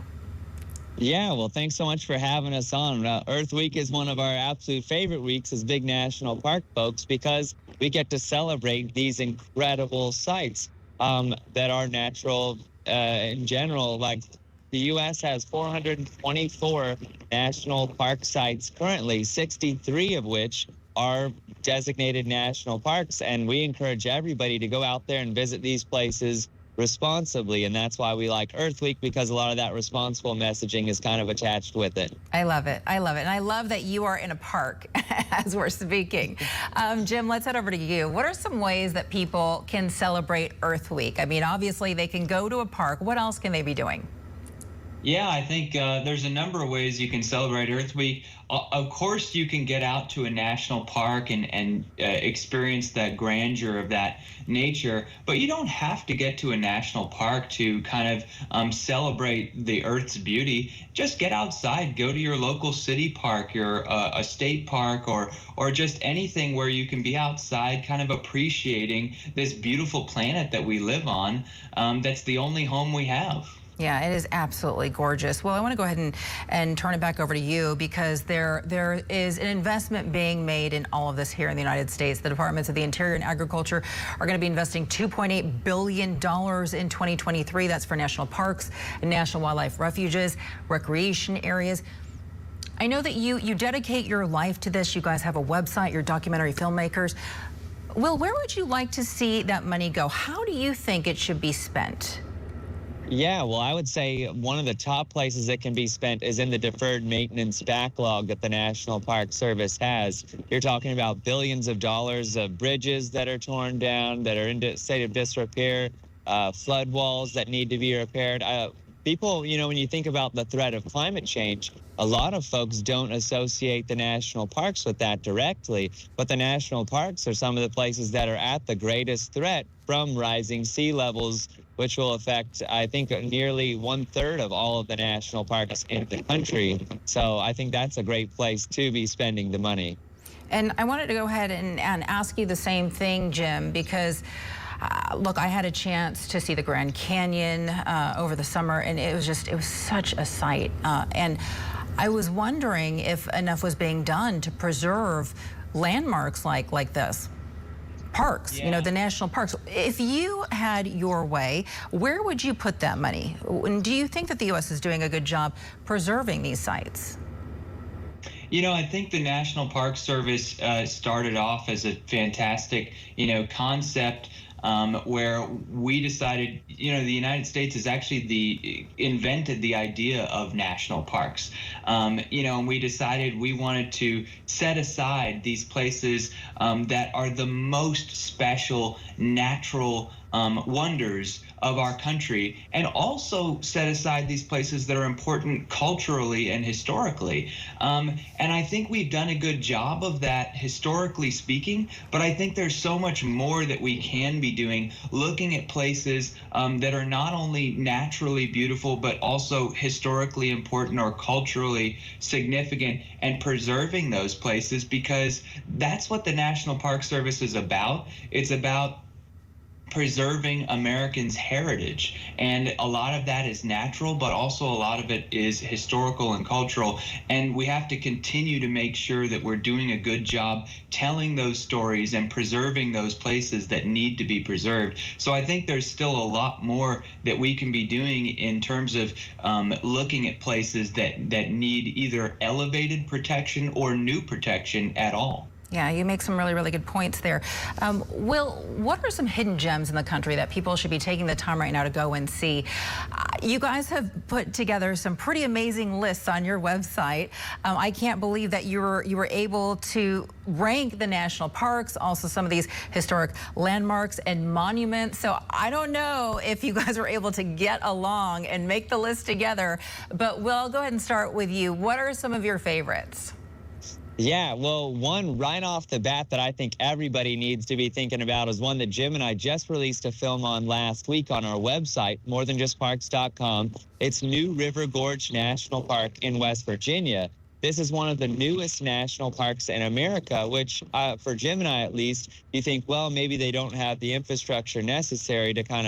Yeah, well, thanks so much for having us on. Earth Week is one of our absolute favorite weeks as big national park folks because we get to celebrate these incredible sites that are natural in general. Like the U.S. has 424 national park sites currently, 63 of which are designated national parks. And we encourage everybody to go out there and visit these places responsibly, and that's why we like Earth Week, because a lot of that responsible messaging is kind of attached with it. I love it. I love it. And I love that you are in a park as we're speaking. Jim, let's head over to you. What are some ways that people can celebrate Earth Week? I mean, obviously they can go to a park. What else can they be doing? Yeah, I think there's a number of ways you can celebrate Earth Week. Of course, you can get out to a national park and experience that grandeur of that nature, but you don't have to get to a national park to kind of celebrate the Earth's beauty. Just get outside, go to your local city park, a state park, or just anything where you can be outside kind of appreciating this beautiful planet that we live on. That's the only home we have. Yeah, it is absolutely gorgeous. Well, I want to go ahead and turn it back over to you because there is an investment being made in all of this here in the United States. The Departments of the Interior and Agriculture are going to be investing $2.8 billion in 2023. That's for national parks, national wildlife refuges, recreation areas. I know that you dedicate your life to this. You guys have a website, you're documentary filmmakers. Will, where would you like to see that money go? How do you think it should be spent? Yeah, well, I would say one of the top places it can be spent is in the deferred maintenance backlog that the National Park Service has. You're talking about billions of dollars of bridges that are torn down, that are in a state of disrepair, flood walls that need to be repaired. People, you know, when you think about the threat of climate change, a lot of folks don't associate the national parks with that directly, but the national parks are some of the places that are at the greatest threat from rising sea levels, which will affect, I think, nearly 1/3 of all of the national parks in the country. So I think that's a great place to be spending the money. And I wanted to go ahead and ask you the same thing, Jim, because look, I had a chance to see the Grand Canyon over the summer, and it was such a sight. And I was wondering if enough was being done to preserve landmarks like this. Parks, you know, the national parks. If you had your way, where would you put that money? And do you think that the U.S. is doing a good job preserving these sites? You know, I think the National Park Service started off as a fantastic, you know, concept where we decided, the United States has actually invented the idea of national parks. And we decided we wanted to set aside these places that are the most special natural wonders of our country, and also set aside these places that are important culturally and historically. And I think we've done a good job of that, historically speaking, but I think there's so much more that we can be doing, looking at places that are not only naturally beautiful, but also historically important or culturally significant, and preserving those places, because that's what the National Park Service is about. It's about preserving Americans' heritage, and a lot of that is natural, but also a lot of it is historical and cultural, and we have to continue to make sure that we're doing a good job telling those stories and preserving those places that need to be preserved. So I think there's still a lot more that we can be doing in terms of looking at places that need either elevated protection or new protection at all. Yeah, you make some really, really good points there. Will, what are some hidden gems in the country that people should be taking the time right now to go and see? You guys have put together some pretty amazing lists on your website. I can't believe that you were able to rank the national parks, also some of these historic landmarks and monuments. So I don't know if you guys were able to get along and make the list together, but Will, I'll go ahead and start with you. What are some of your favorites? Yeah, well, one right off the bat that I think everybody needs to be thinking about is one that Jim and I just released a film on last week on our website, morethanjustparks.com. It's New River Gorge National Park in West Virginia. This is one of the newest national parks in America, which for Jim and I at least, you think, well, maybe they don't have the infrastructure necessary to kind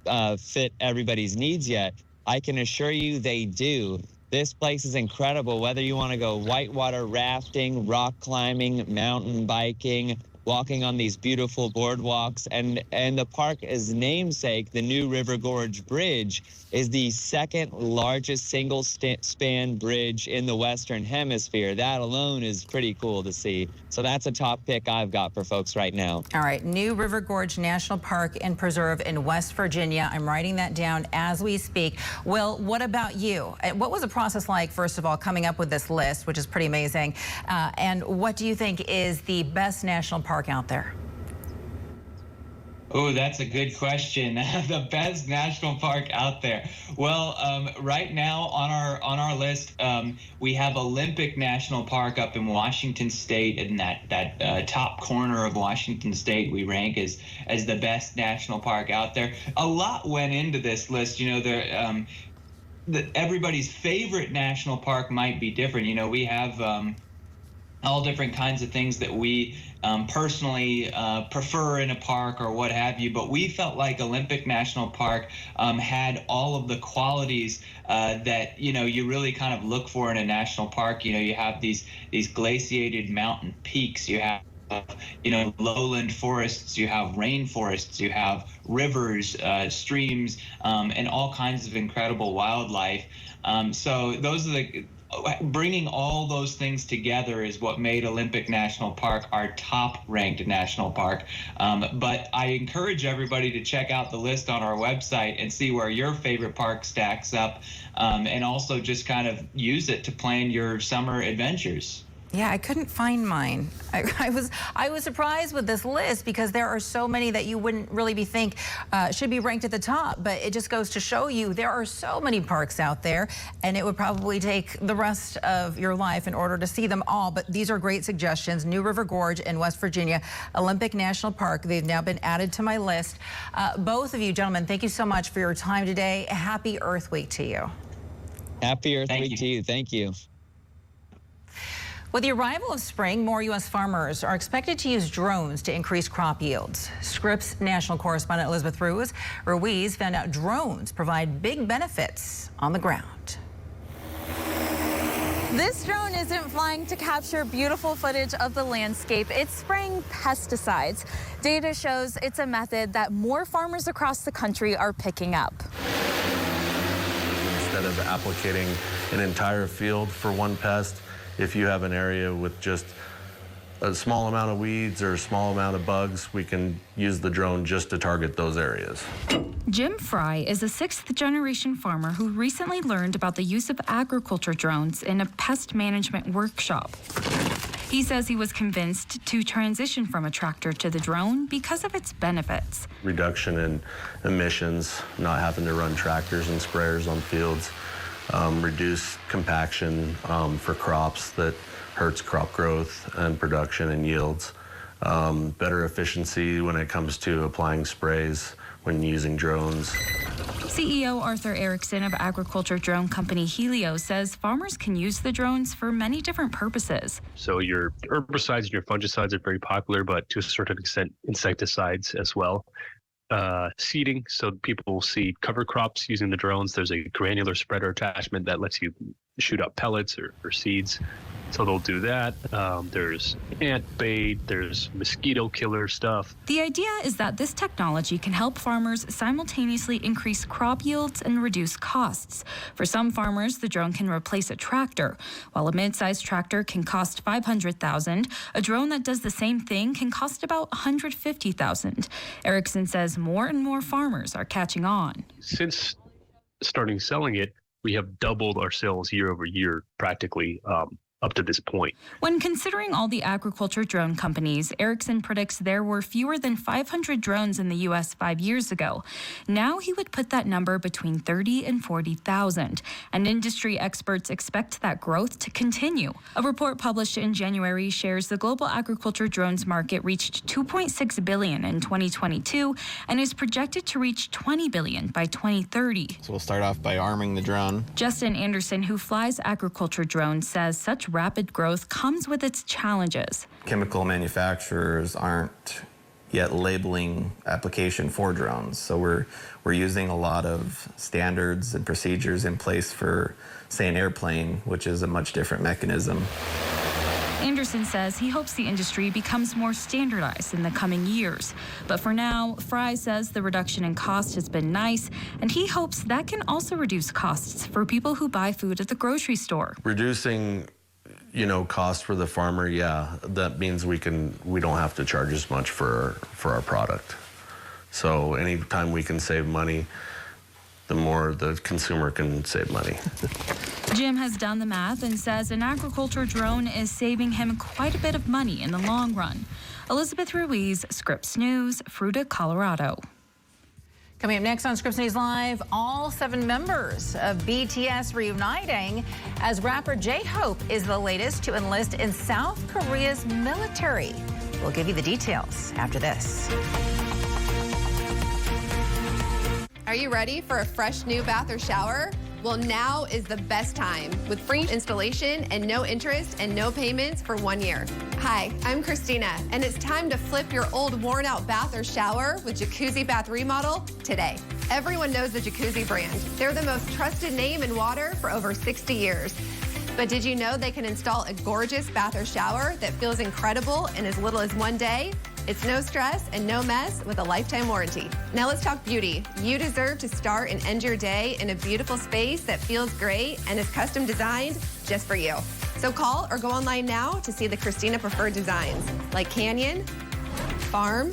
of fit everybody's needs yet. I can assure you they do. This place is incredible, whether you want to go whitewater rafting, rock climbing, mountain biking, walking on these beautiful boardwalks. And the park is namesake, the New River Gorge Bridge, is the second largest single span bridge in the Western Hemisphere. That alone is pretty cool to see. So that's a top pick I've got for folks right now. All right, New River Gorge National Park and Preserve in West Virginia. I'm writing that down as we speak. Will, what about you? What was the process like, first of all, coming up with this list, which is pretty amazing? And what do you think is the best national park out there? Oh, that's a good question. The best national park out there. Well, right now on our list, we have Olympic National Park up in Washington State, in that top corner of Washington State. We rank as the best national park out there. A lot went into this list. Everybody's favorite national park might be different. We have all different kinds of things that we personally prefer in a park or what have you, but we felt like Olympic National Park had all of the qualities that you really kind of look for in a national park. You have these glaciated mountain peaks, you have lowland forests, you have rainforests, you have rivers, streams, and all kinds of incredible wildlife. So those are bringing all those things together is what made Olympic National Park our top ranked national park. But I encourage everybody to check out the list on our website and see where your favorite park stacks up, and also just kind of use it to plan your summer adventures. Yeah, I couldn't find mine. I was surprised with this list because there are so many that you wouldn't really think should be ranked at the top, but it just goes to show you there are so many parks out there, and it would probably take the rest of your life in order to see them all. But these are great suggestions. New River Gorge in West Virginia, Olympic National Park. They've now been added to my list. Both of you gentlemen, thank you so much for your time today. Happy Earth Week to you. Happy Earth Week to you. Thank you. With the arrival of spring, more U.S. farmers are expected to use drones to increase crop yields. Scripps national correspondent Elizabeth Ruiz found out drones provide big benefits on the ground. This drone isn't flying to capture beautiful footage of the landscape. It's spraying pesticides. Data shows it's a method that more farmers across the country are picking up. Instead of applicating an entire field for one pest, if you have an area with just a small amount of weeds or a small amount of bugs, we can use the drone just to target those areas. Jim Fry is a sixth-generation farmer who recently learned about the use of agriculture drones in a pest management workshop. He says he was convinced to transition from a tractor to the drone because of its benefits. Reduction in emissions, not having to run tractors and sprayers on fields, reduce compaction for crops that hurts crop growth and production and yields, better efficiency when it comes to applying sprays when using drones. CEO Arthur Erickson of agriculture drone company Helio says farmers can use the drones for many different purposes. So your herbicides and your fungicides are very popular, but to a certain extent, insecticides as well. Seeding, so people will seed cover crops using the drones. There's a granular spreader attachment that lets you shoot up pellets or seeds. So they'll do that. There's ant bait, there's mosquito killer stuff. The idea is that this technology can help farmers simultaneously increase crop yields and reduce costs. For some farmers, the drone can replace a tractor. While a mid-sized tractor can cost $500,000, a drone that does the same thing can cost about $150,000. Erickson says more and more farmers are catching on. Since starting selling it, we have doubled our sales year over year, practically. Up to this point. When considering all the agriculture drone companies, Erickson predicts there were fewer than 500 drones in the U.S. 5 years ago. Now he would put that number between 30 and 40,000, and industry experts expect that growth to continue. A report published in January shares the global agriculture drones market reached $2.6 billion in 2022 and is projected to reach $20 billion by 2030. So we'll start off by arming the drone. Justin Anderson, who flies agriculture drones, says such rapid growth comes with its challenges. Chemical manufacturers aren't yet labeling application for drones, so we're using a lot of standards and procedures in place for, say, an airplane, which is a much different mechanism. Anderson says he hopes the industry becomes more standardized in the coming years. But for now, Fry says the reduction in cost has been nice, and he hopes that can also reduce costs for people who buy food at the grocery store. Reducing cost for the farmer, that means we don't have to charge as much for our product. So anytime we can save money, the more the consumer can save money. Jim has done the math and says an agriculture drone is saving him quite a bit of money in the long run. Elizabeth Ruiz, Scripps News, Fruita, Colorado. Coming up next on Scripps News Live, all 7 members of BTS reuniting as rapper J-Hope is the latest to enlist in South Korea's military. We'll give you the details after this. Are you ready for a fresh new bath or shower? Well, now is the best time with free installation and no interest and no payments for 1 year. Hi, I'm Christina, and it's time to flip your old worn-out bath or shower with Jacuzzi Bath Remodel today. Everyone knows the Jacuzzi brand. They're the most trusted name in water for over 60 years. But did you know they can install a gorgeous bath or shower that feels incredible in as little as 1 day? It's no stress and no mess with a lifetime warranty. Now let's talk beauty. You deserve to start and end your day in a beautiful space that feels great and is custom designed just for you. So call or go online now to see the Christina preferred designs like Canyon, Farm,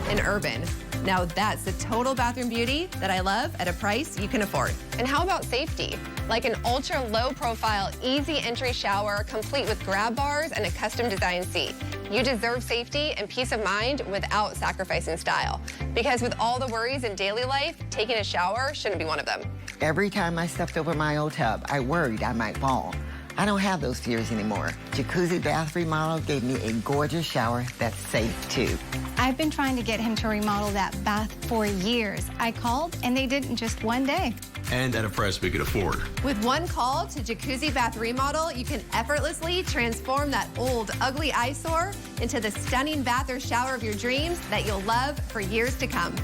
and Urban. Now that's the total bathroom beauty that I love at a price you can afford. And how about safety? Like an ultra low profile, easy entry shower, complete with grab bars and a custom design seat. You deserve safety and peace of mind without sacrificing style. Because with all the worries in daily life, taking a shower shouldn't be one of them. Every time I stepped over my old tub, I worried I might fall. I don't have those fears anymore. Jacuzzi Bath Remodel gave me a gorgeous shower that's safe too. I've been trying to get him to remodel that bath for years. I called and they did in just 1 day. And at a price we could afford. With one call to Jacuzzi Bath Remodel, you can effortlessly transform that old, ugly eyesore into the stunning bath or shower of your dreams that you'll love for years to come.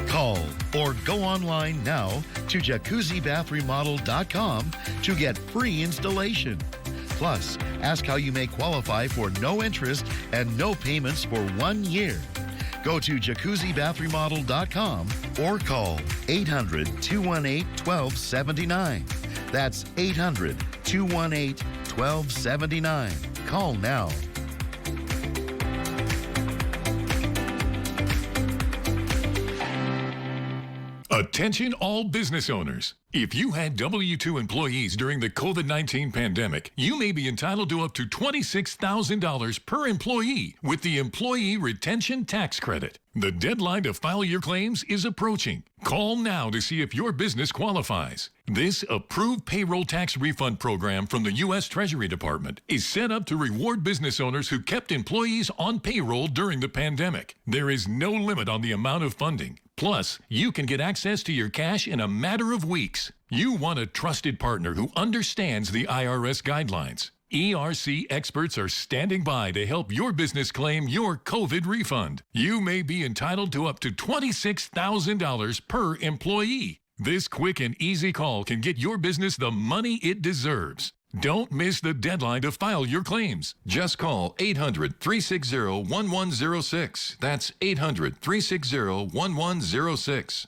Call or go online now to jacuzzibathremodel.com to get free installation. Plus, ask how you may qualify for no interest and no payments for 1 year. Go to jacuzzibathremodel.com or call 800-218-1279. That's 800-218-1279. Call now. Attention all business owners. If you had W-2 employees during the COVID-19 pandemic, you may be entitled to up to $26,000 per employee with the Employee Retention Tax Credit. The deadline to file your claims is approaching. Call now to see if your business qualifies. This approved payroll tax refund program from the U.S. Treasury Department is set up to reward business owners who kept employees on payroll during the pandemic. There is no limit on the amount of funding. Plus, you can get access to your cash in a matter of weeks. You want a trusted partner who understands the IRS guidelines. ERC experts are standing by to help your business claim your COVID refund. You may be entitled to up to $26,000 per employee. This quick and easy call can get your business the money it deserves. Don't miss the deadline to file your claims. Just call 800-360-1106. That's 800-360-1106.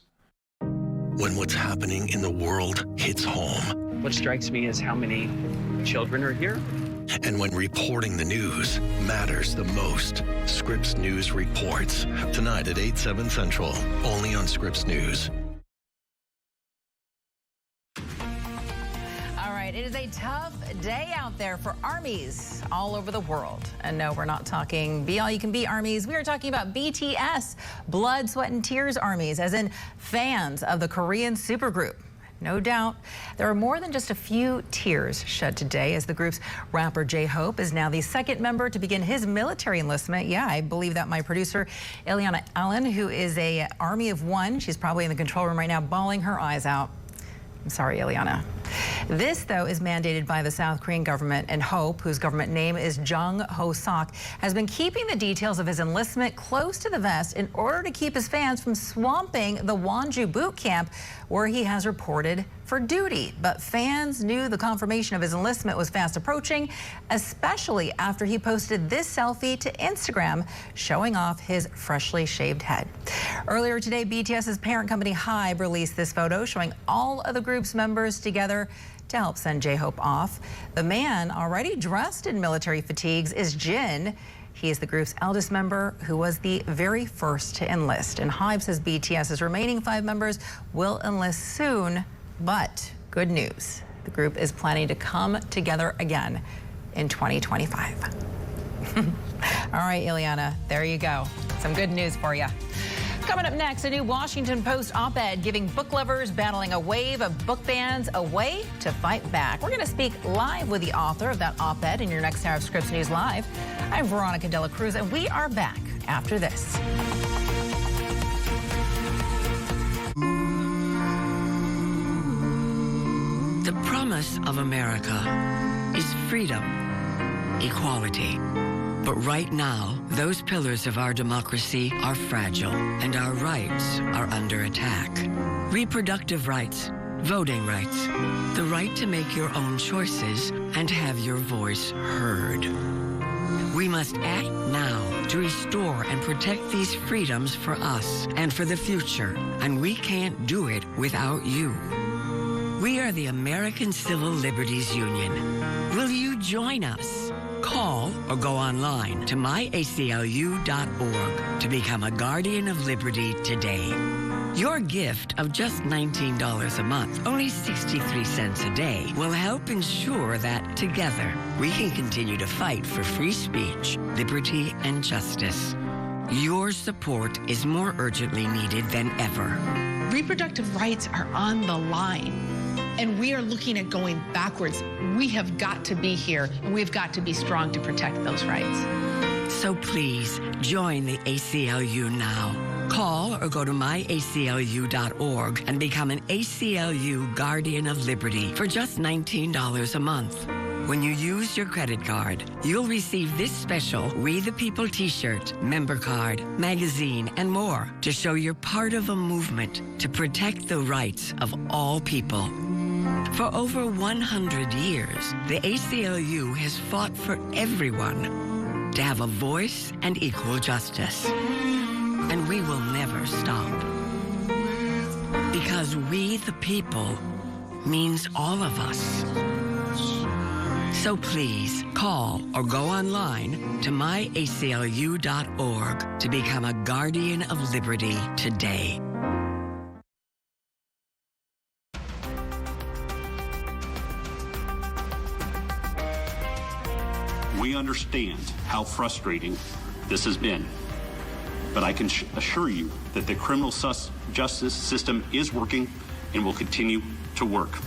When what's happening in the world hits home. What strikes me is how many children are here. And when reporting the news matters the most. Scripps News reports. Tonight at 8/7 Central. Only on Scripps News. It is a tough day out there for armies all over the world. And no, we're not talking be all you can be armies. We are talking about BTS, blood, sweat, and tears armies, as in fans of the Korean supergroup. No doubt, there are more than just a few tears shed today, as the group's rapper J-Hope is now the second member to begin his military enlistment. Yeah, I believe that my producer, Ileana Allen, who is a Army of One, she's probably in the control room right now, bawling her eyes out. I'm sorry, Ileana. This, though, is mandated by the South Korean government, and Hope, whose government name is Jung Ho-sok, has been keeping the details of his enlistment close to the vest in order to keep his fans from swamping the Wonju boot camp, where he has reported for duty. But fans knew the confirmation of his enlistment was fast approaching, especially after he posted this selfie to Instagram showing off his freshly shaved head. Earlier today, BTS's parent company HYBE released this photo showing all of the group's members together to help send J-Hope off. The man already dressed in military fatigues is Jin. He is the group's eldest member, who was the very first to enlist. And HYBE says BTS's remaining 5 members will enlist soon. But good news, the group is planning to come together again in 2025. All right, Ileana, there you go. Some good news for you. Coming up next, a new Washington Post op-ed giving book lovers battling a wave of book bans a way to fight back. We're going to speak live with the author of that op-ed in your next hour of Scripps News Live. I'm Veronica Cruz, and we are back after this. The promise of America is freedom, equality. But right now, those pillars of our democracy are fragile, and our rights are under attack. Reproductive rights, voting rights, the right to make your own choices and have your voice heard. We must act now to restore and protect these freedoms for us and for the future, and we can't do it without you. We are the American Civil Liberties Union. Will you join us? Call or go online to myaclu.org to become a Guardian of Liberty today. Your gift of just $19 a month, only 63 cents a day, will help ensure that together we can continue to fight for free speech, liberty, and justice. Your support is more urgently needed than ever. Reproductive rights are on the line, and we are looking at going backwards. We have got to be here, and we've got to be strong to protect those rights. So please join the ACLU now. Call or go to myaclu.org and become an ACLU Guardian of Liberty for just $19 a month. When you use your credit card, you'll receive this special We the People t-shirt, member card, magazine, and more to show you're part of a movement to protect the rights of all people. For over 100 years, the ACLU has fought for everyone to have a voice and equal justice. And we will never stop. Because we the people means all of us. So please call or go online to myaclu.org to become a Guardian of Liberty today. We understand how frustrating this has been, but I can assure you that the criminal justice system is working and will continue to work.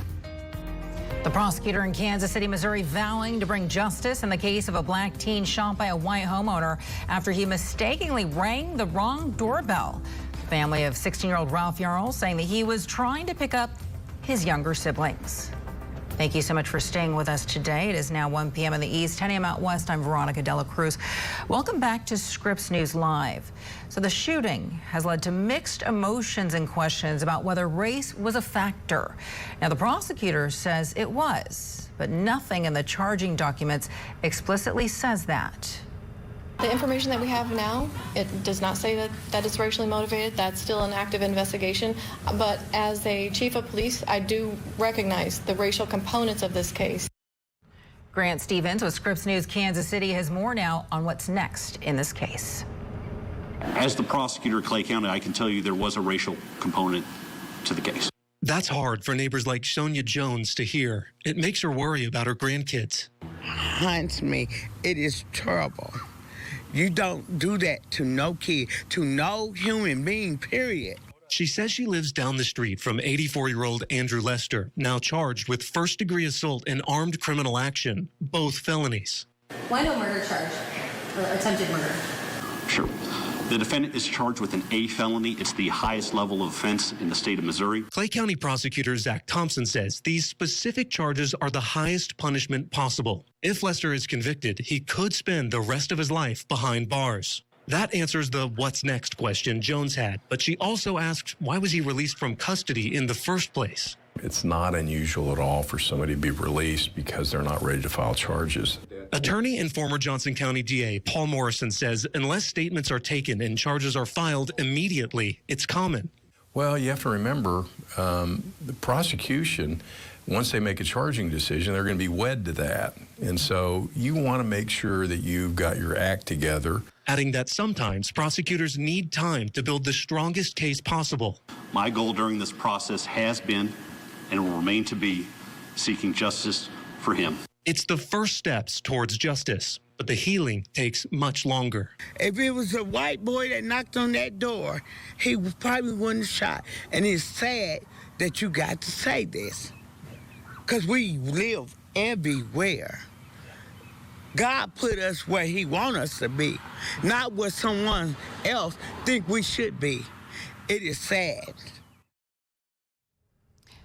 The prosecutor in Kansas City, Missouri, vowing to bring justice in the case of a black teen shot by a white homeowner after he mistakenly rang the wrong doorbell. Family of 16-year-old Ralph Yarl saying that he was trying to pick up his younger siblings. Thank you so much for staying with us today. It is now 1 p.m. in the East, 10 a.m. out West. I'm Veronica Cruz. Welcome back to Scripps News Live. So the shooting has led to mixed emotions and questions about whether race was a factor. Now, the prosecutor says it was, but nothing in the charging documents explicitly says that. The information that we have now, it does not say that it's racially motivated. That's still an active investigation. But as a chief of police, I do recognize the racial components of this case. Grant Stevens with Scripps News Kansas City has more now on what's next in this case. As the prosecutor of Clay County, I can tell you there was a racial component to the case. That's hard for neighbors like Sonia Jones to hear. It makes her worry about her grandkids. Haunts me. It is terrible. You don't do that to no kid, to no human being, period. She says she lives down the street from 84-year-old Andrew Lester, now charged with first-degree assault and armed criminal action, both felonies. Why no murder charge or attempted murder? Sure. The defendant is charged with an A felony. It's the highest level of offense in the state of Missouri. Clay County prosecutor Zach Thompson says these specific charges are the highest punishment possible. If Lester is convicted, he could spend the rest of his life behind bars. That answers the what's next question Jones had, but she also asked why was he released from custody in the first place? It's not unusual at all for somebody to be released because they're not ready to file charges. Attorney and former Johnson County DA Paul Morrison says unless statements are taken and charges are filed immediately, it's common. Well, you have to remember the prosecution, once they make a charging decision, they're going to be wed to that. And so you want to make sure that you've got your act together. Adding that sometimes prosecutors need time to build the strongest case possible. My goal during this process has been and will remain to be seeking justice for him. It's the first steps towards justice, but the healing takes much longer. If it was a white boy that knocked on that door, he probably wouldn't have shot. And it's sad that you got to say this, because we live everywhere. God put us where he wants us to be, not where someone else think we should be. It is sad.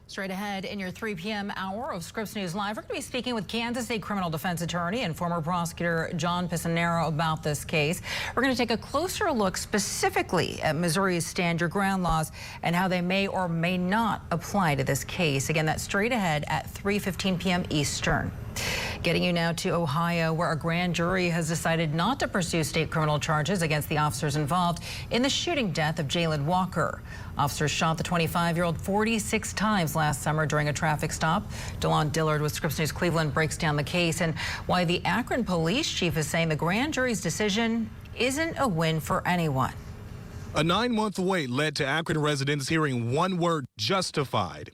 Straight ahead in your 3 p.m. hour of Scripps News Live, we're going to be speaking with Kansas State criminal defense attorney and former prosecutor John Pisonero about this case. We're going to take a closer look specifically at Missouri's stand your ground laws and how they may or may not apply to this case. Again, that's straight ahead at 3:15 p.m. Eastern. Getting you now to Ohio, where a grand jury has decided not to pursue state criminal charges against the officers involved in the shooting death of Jalen Walker. Officers shot the 25-year-old 46 times last summer during a traffic stop. DeLon Dillard with Scripps News Cleveland breaks down the case and why the Akron police chief is saying the grand jury's decision isn't a win for anyone. A 9-month wait led to Akron residents hearing one word: justified.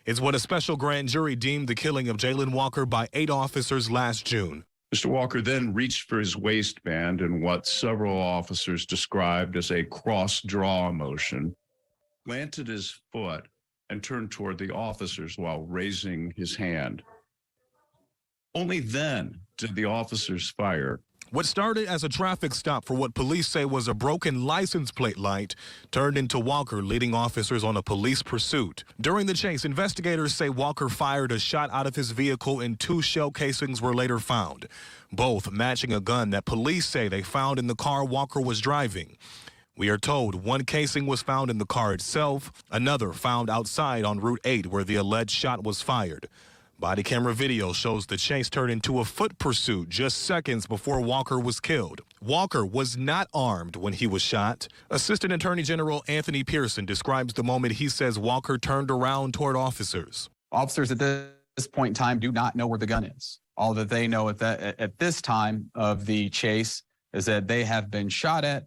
It's what a special grand jury deemed the killing of Jalen Walker by 8 officers last June. Mr. Walker then reached for his waistband in what several officers described as a cross-draw motion, planted his foot, and turned toward the officers while raising his hand. Only then did the officers fire. What started as a traffic stop for what police say was a broken license plate light turned into Walker leading officers on a police pursuit. During the chase, investigators say Walker fired a shot out of his vehicle and 2 shell casings were later found, both matching a gun that police say they found in the car Walker was driving. We are told one casing was found in the car itself, another found outside on Route 8 where the alleged shot was fired. Body camera video shows the chase turned into a foot pursuit just seconds before Walker was killed. Walker was not armed when he was shot. Assistant Attorney General Anthony Pearson describes the moment he says Walker turned around toward officers. Officers at this point in time do not know where the gun is. All that they know at this time of the chase is that they have been shot at.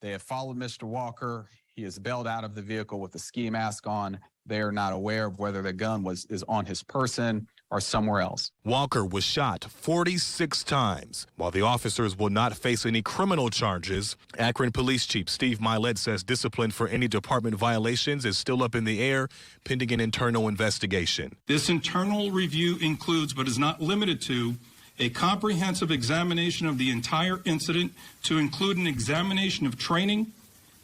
They have followed Mr. Walker. He is bailed out of the vehicle with a ski mask on. They are not aware of whether the gun is on his person are somewhere else. Walker was shot 46 times. While the officers will not face any criminal charges, Akron Police Chief Steve Milet says discipline for any department violations is still up in the air, pending an internal investigation. This internal review includes, but is not limited to, a comprehensive examination of the entire incident to include an examination of training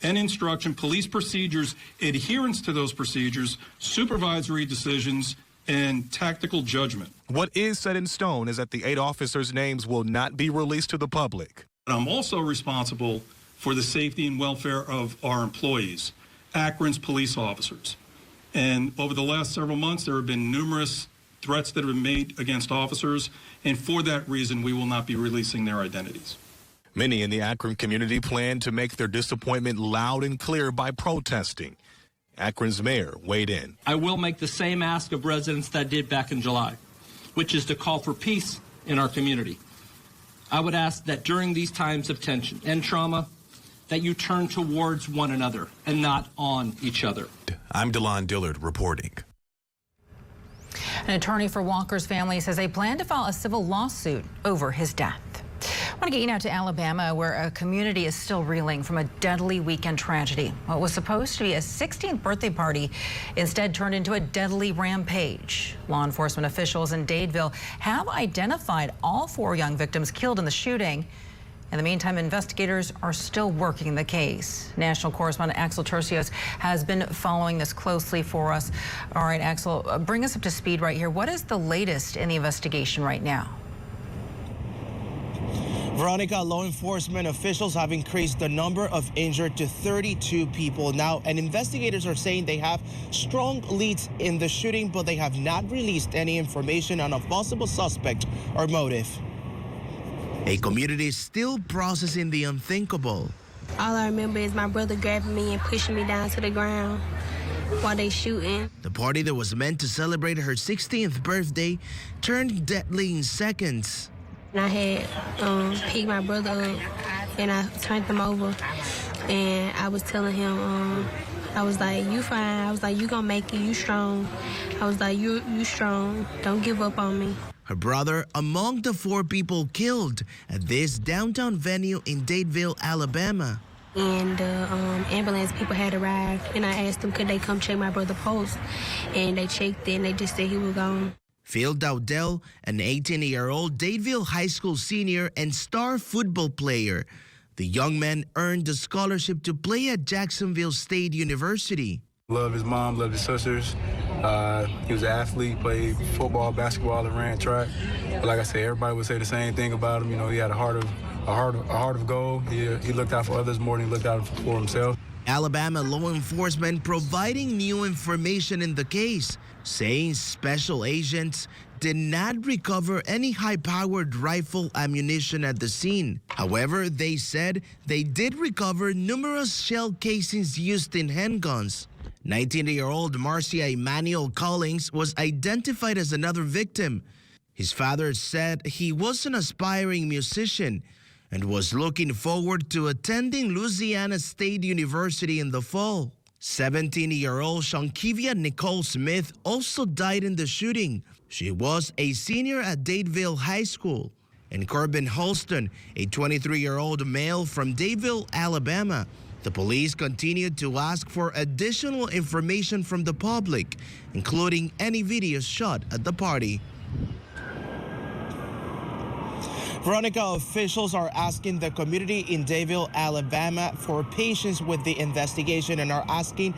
and instruction, police procedures, adherence to those procedures, supervisory decisions, and tactical judgment. What is set in stone is that the 8 officers' names will not be released to the public. I'm also responsible for the safety and welfare of our employees, Akron's police officers. And over the last several months, there have been numerous threats that have been made against officers, and for that reason, we will not be releasing their identities. Many in the Akron community plan to make their disappointment loud and clear by protesting. Akron's mayor weighed in. I will make the same ask of residents that I did back in July, which is to call for peace in our community. I would ask that during these times of tension and trauma, that you turn towards one another and not on each other. I'm DeLon Dillard reporting. An attorney for Walker's family says they plan to file a civil lawsuit over his death. I want to get you now to Alabama, where a community is still reeling from a deadly weekend tragedy. What was supposed to be a 16th birthday party instead turned into a deadly rampage. Law enforcement officials in Dadeville have identified all 4 young victims killed in the shooting. In the meantime, investigators are still working the case. National correspondent Axel Tercios has been following this closely for us. All right, Axel, bring us up to speed right here. What is the latest in the investigation right now? Veronica, law enforcement officials have increased the number of injured to 32 people now, and investigators are saying they have strong leads in the shooting, but they have not released any information on a possible suspect or motive. A community is still processing the unthinkable. All I remember is my brother grabbing me and pushing me down to the ground while they shooting. The party that was meant to celebrate her 16th birthday turned deadly in seconds. And I had picked my brother up and I turned him over and I was telling him, I was like, you fine. I was like, you gonna make it, you strong. I was like, you strong. Don't give up on me. Her brother among the 4 people killed at this downtown venue in Dadeville, Alabama. And the ambulance people had arrived, and I asked them could they come check my brother's pulse, and they checked it, and they just said he was gone. Phil Dowdell, an 18-year-old Dadeville High School senior and star football player. The young man earned a scholarship to play at Jacksonville State University. Love his mom, love his sisters. He was an athlete, played football, basketball, and ran track. But like I said, everybody would say the same thing about him. You know, he had a heart of gold. He looked out for others more than he looked out for himself. Alabama law enforcement providing new information in the case, saying special agents did not recover any high-powered rifle ammunition at the scene. However, they said they did recover numerous shell casings used in handguns. 19-year-old Marcia Emmanuel Collins was identified as another victim. His father said he was an aspiring musician and was looking forward to attending Louisiana State University in the fall. 17-year-old Shankivia Nicole Smith also died in the shooting. She was a senior at Dadeville High School. And Corbin Holston, a 23-year-old male from Dadeville, Alabama. The police continued to ask for additional information from the public, including any videos shot at the party. Veronica, officials are asking the community in Dadeville, Alabama for patience with the investigation and are asking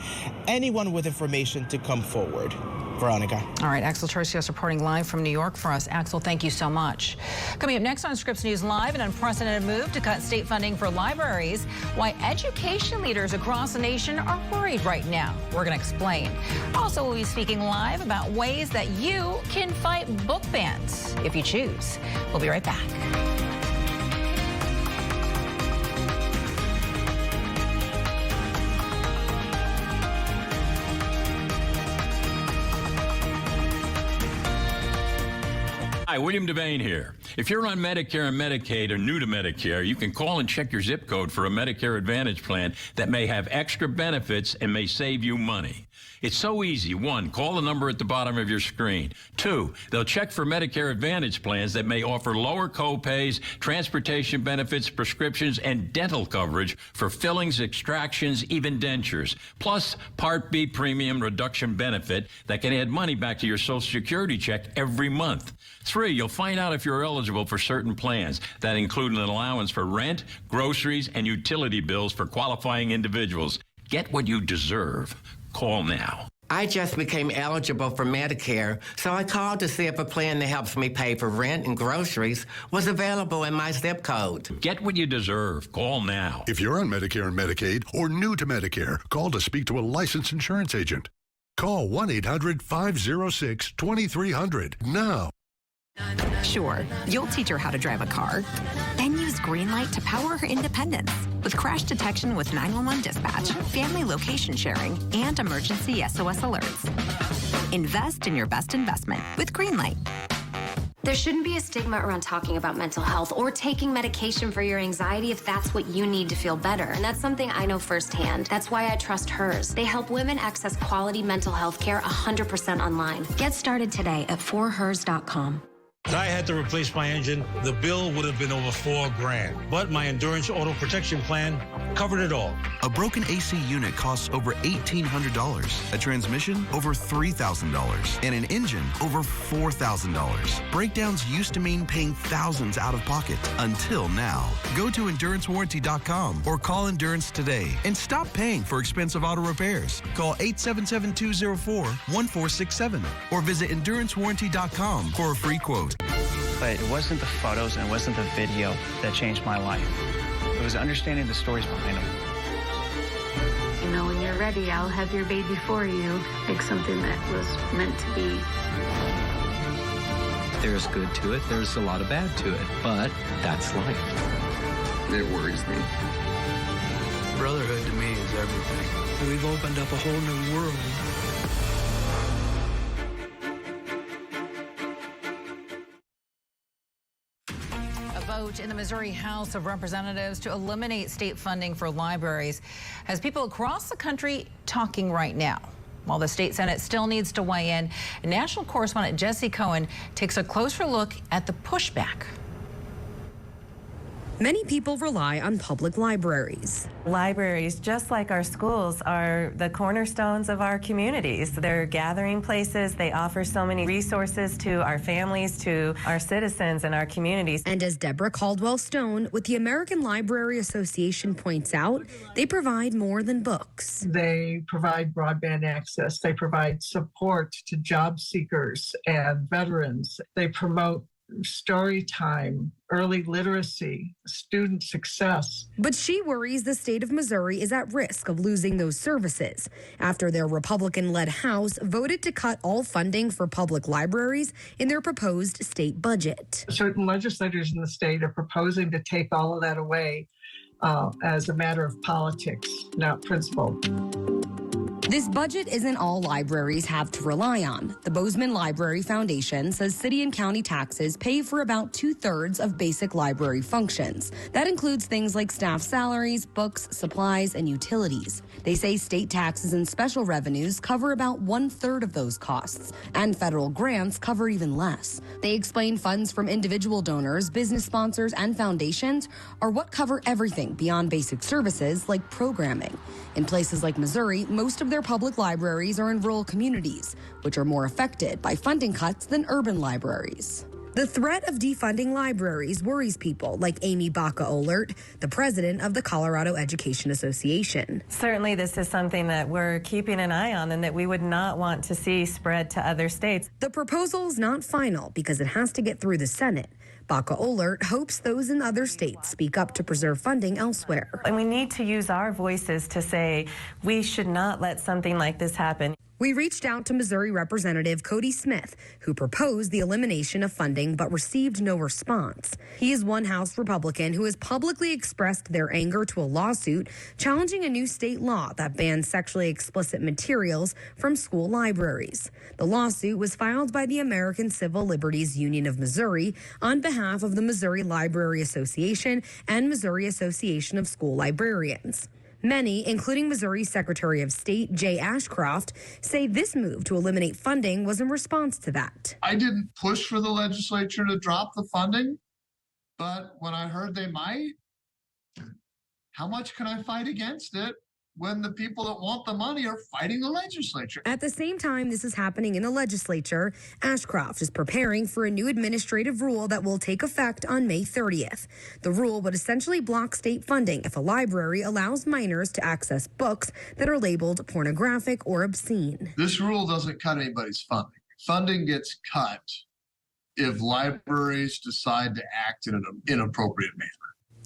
anyone with information to come forward. Veronica. All right, Axel Tercios reporting live from New York for us. Axel, thank you so much. Coming up next on Scripps News Live, an unprecedented move to cut state funding for libraries. Why education leaders across the nation are worried right now. We're going to explain. Also, we'll be speaking live about ways that you can fight book bans if you choose. We'll be right back. Hi, William Devane here. If you're on Medicare and Medicaid or new to Medicare, you can call and check your zip code for a Medicare Advantage plan that may have extra benefits and may save you money. It's so easy. 1, call the number at the bottom of your screen. 2, they'll check for Medicare Advantage plans that may offer lower co-pays, transportation benefits, prescriptions, and dental coverage for fillings, extractions, even dentures. Plus, Part B premium reduction benefit that can add money back to your Social Security check every month. 3, you'll find out if you're eligible for certain plans that include an allowance for rent, groceries, and utility bills for qualifying individuals. Get what you deserve. Call now. I just became eligible for Medicare, so I called to see if a plan that helps me pay for rent and groceries was available in my zip code. Get what you deserve. Call now. If you're on Medicare and Medicaid or new to Medicare, call to speak to a licensed insurance agent. Call 1-800-506-2300 now. Sure, you'll teach her how to drive a car, then use Greenlight to power her independence with crash detection with 911 dispatch, family location sharing, and emergency SOS alerts. Invest in your best investment with Greenlight. There shouldn't be a stigma around talking about mental health or taking medication for your anxiety if that's what you need to feel better. And that's something I know firsthand. That's why I trust Hers. They help women access quality mental health care 100% online. Get started today at forhers.com. If I had to replace my engine, the bill would have been over $4,000. But my Endurance Auto Protection Plan covered it all. A broken AC unit costs over $1,800. A transmission, over $3,000. And an engine, over $4,000. Breakdowns used to mean paying thousands out of pocket. Until now. Go to EnduranceWarranty.com or call Endurance today and stop paying for expensive auto repairs. Call 877-204-1467 or visit EnduranceWarranty.com for a free quote. But it wasn't the photos and it wasn't the video that changed my life. It was understanding the stories behind them. You know, when you're ready, I'll have your baby for you. Like something that was meant to be. There's good to it. There's a lot of bad to it. But that's life. It worries me. Brotherhood to me is everything. We've opened up a whole new world. Vote in the Missouri House of Representatives to eliminate state funding for libraries has people across the country talking right now. While the state Senate still needs to weigh in, national correspondent Jesse Cohen takes a closer look at the pushback. Many people rely on public libraries. Libraries, just like our schools, are the cornerstones of our communities. They're gathering places. They offer so many resources to our families, to our citizens and our communities. And as Deborah Caldwell-Stone with the American Library Association points out, they provide more than books. They provide broadband access. They provide support to job seekers and veterans. They promote story time, early literacy, student success. But she worries the state of Missouri is at risk of losing those services after their Republican-led House voted to cut all funding for public libraries in their proposed state budget. Certain legislators in the state are proposing to take all of that away as a matter of politics, not principle. This budget isn't all libraries have to rely on. The Bozeman Library Foundation says city and county taxes pay for about 2/3 of basic library functions. That includes things like staff salaries, books, supplies, and utilities. They say state taxes and special revenues cover about 1/3 of those costs, and federal grants cover even less. They explain funds from individual donors, business sponsors, and foundations are what cover everything beyond basic services like programming. In places like Missouri, most of their public libraries are in rural communities, which are more affected by funding cuts than urban libraries. The threat of defunding libraries worries people like Amy Baca-Olert, the president of the Colorado Education Association. Certainly this is something that we're keeping an eye on and that we would not want to see spread to other states. The proposal's not final because it has to get through the Senate. Baca-Olert hopes those in other states speak up to preserve funding elsewhere. And we need to use our voices to say we should not let something like this happen. We reached out to Missouri Representative Cody Smith, who proposed the elimination of funding but received no response. He is one House Republican who has publicly expressed their anger to a lawsuit challenging a new state law that bans sexually explicit materials from school libraries. The lawsuit was filed by the American Civil Liberties Union of Missouri on behalf of the Missouri Library Association and Missouri Association of School Librarians. Many, including Missouri Secretary of State Jay Ashcroft, say this move to eliminate funding was in response to that. I didn't push for the legislature to drop the funding, but when I heard they might, how much can I fight against it when the people that want the money are fighting the legislature? At the same time this is happening in the legislature, Ashcroft is preparing for a new administrative rule that will take effect on May 30th. The rule would essentially block state funding if a library allows minors to access books that are labeled pornographic or obscene. This rule doesn't cut anybody's funding. Funding gets cut if libraries decide to act in an inappropriate manner.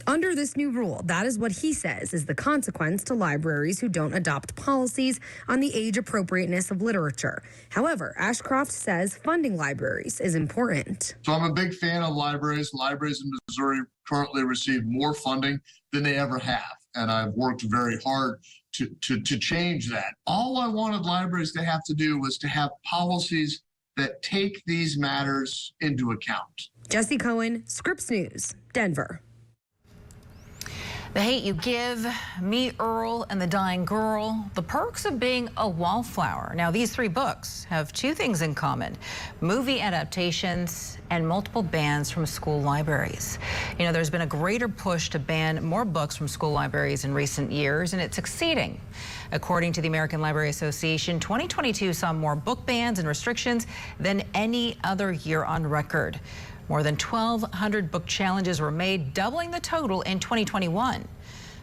Under this new rule, that is what he says is the consequence to libraries who don't adopt policies on the age appropriateness of literature. However, Ashcroft says funding libraries is important. So I'm a big fan of libraries. Libraries in Missouri currently receive more funding than they ever have. And I've worked very hard to change that. All I wanted libraries to have to do was to have policies that take these matters into account. Jesse Cohen, Scripps News, Denver. The Hate You Give, Meet Earl, and The Dying Girl, The Perks of Being a Wallflower. Now, these three books have two things in common: movie adaptations and multiple bans from school libraries. You know, there's been a greater push to ban more books from school libraries in recent years, and it's succeeding. According to the American Library Association, 2022 saw more book bans and restrictions than any other year on record. More than 1,200 book challenges were made, doubling the total in 2021.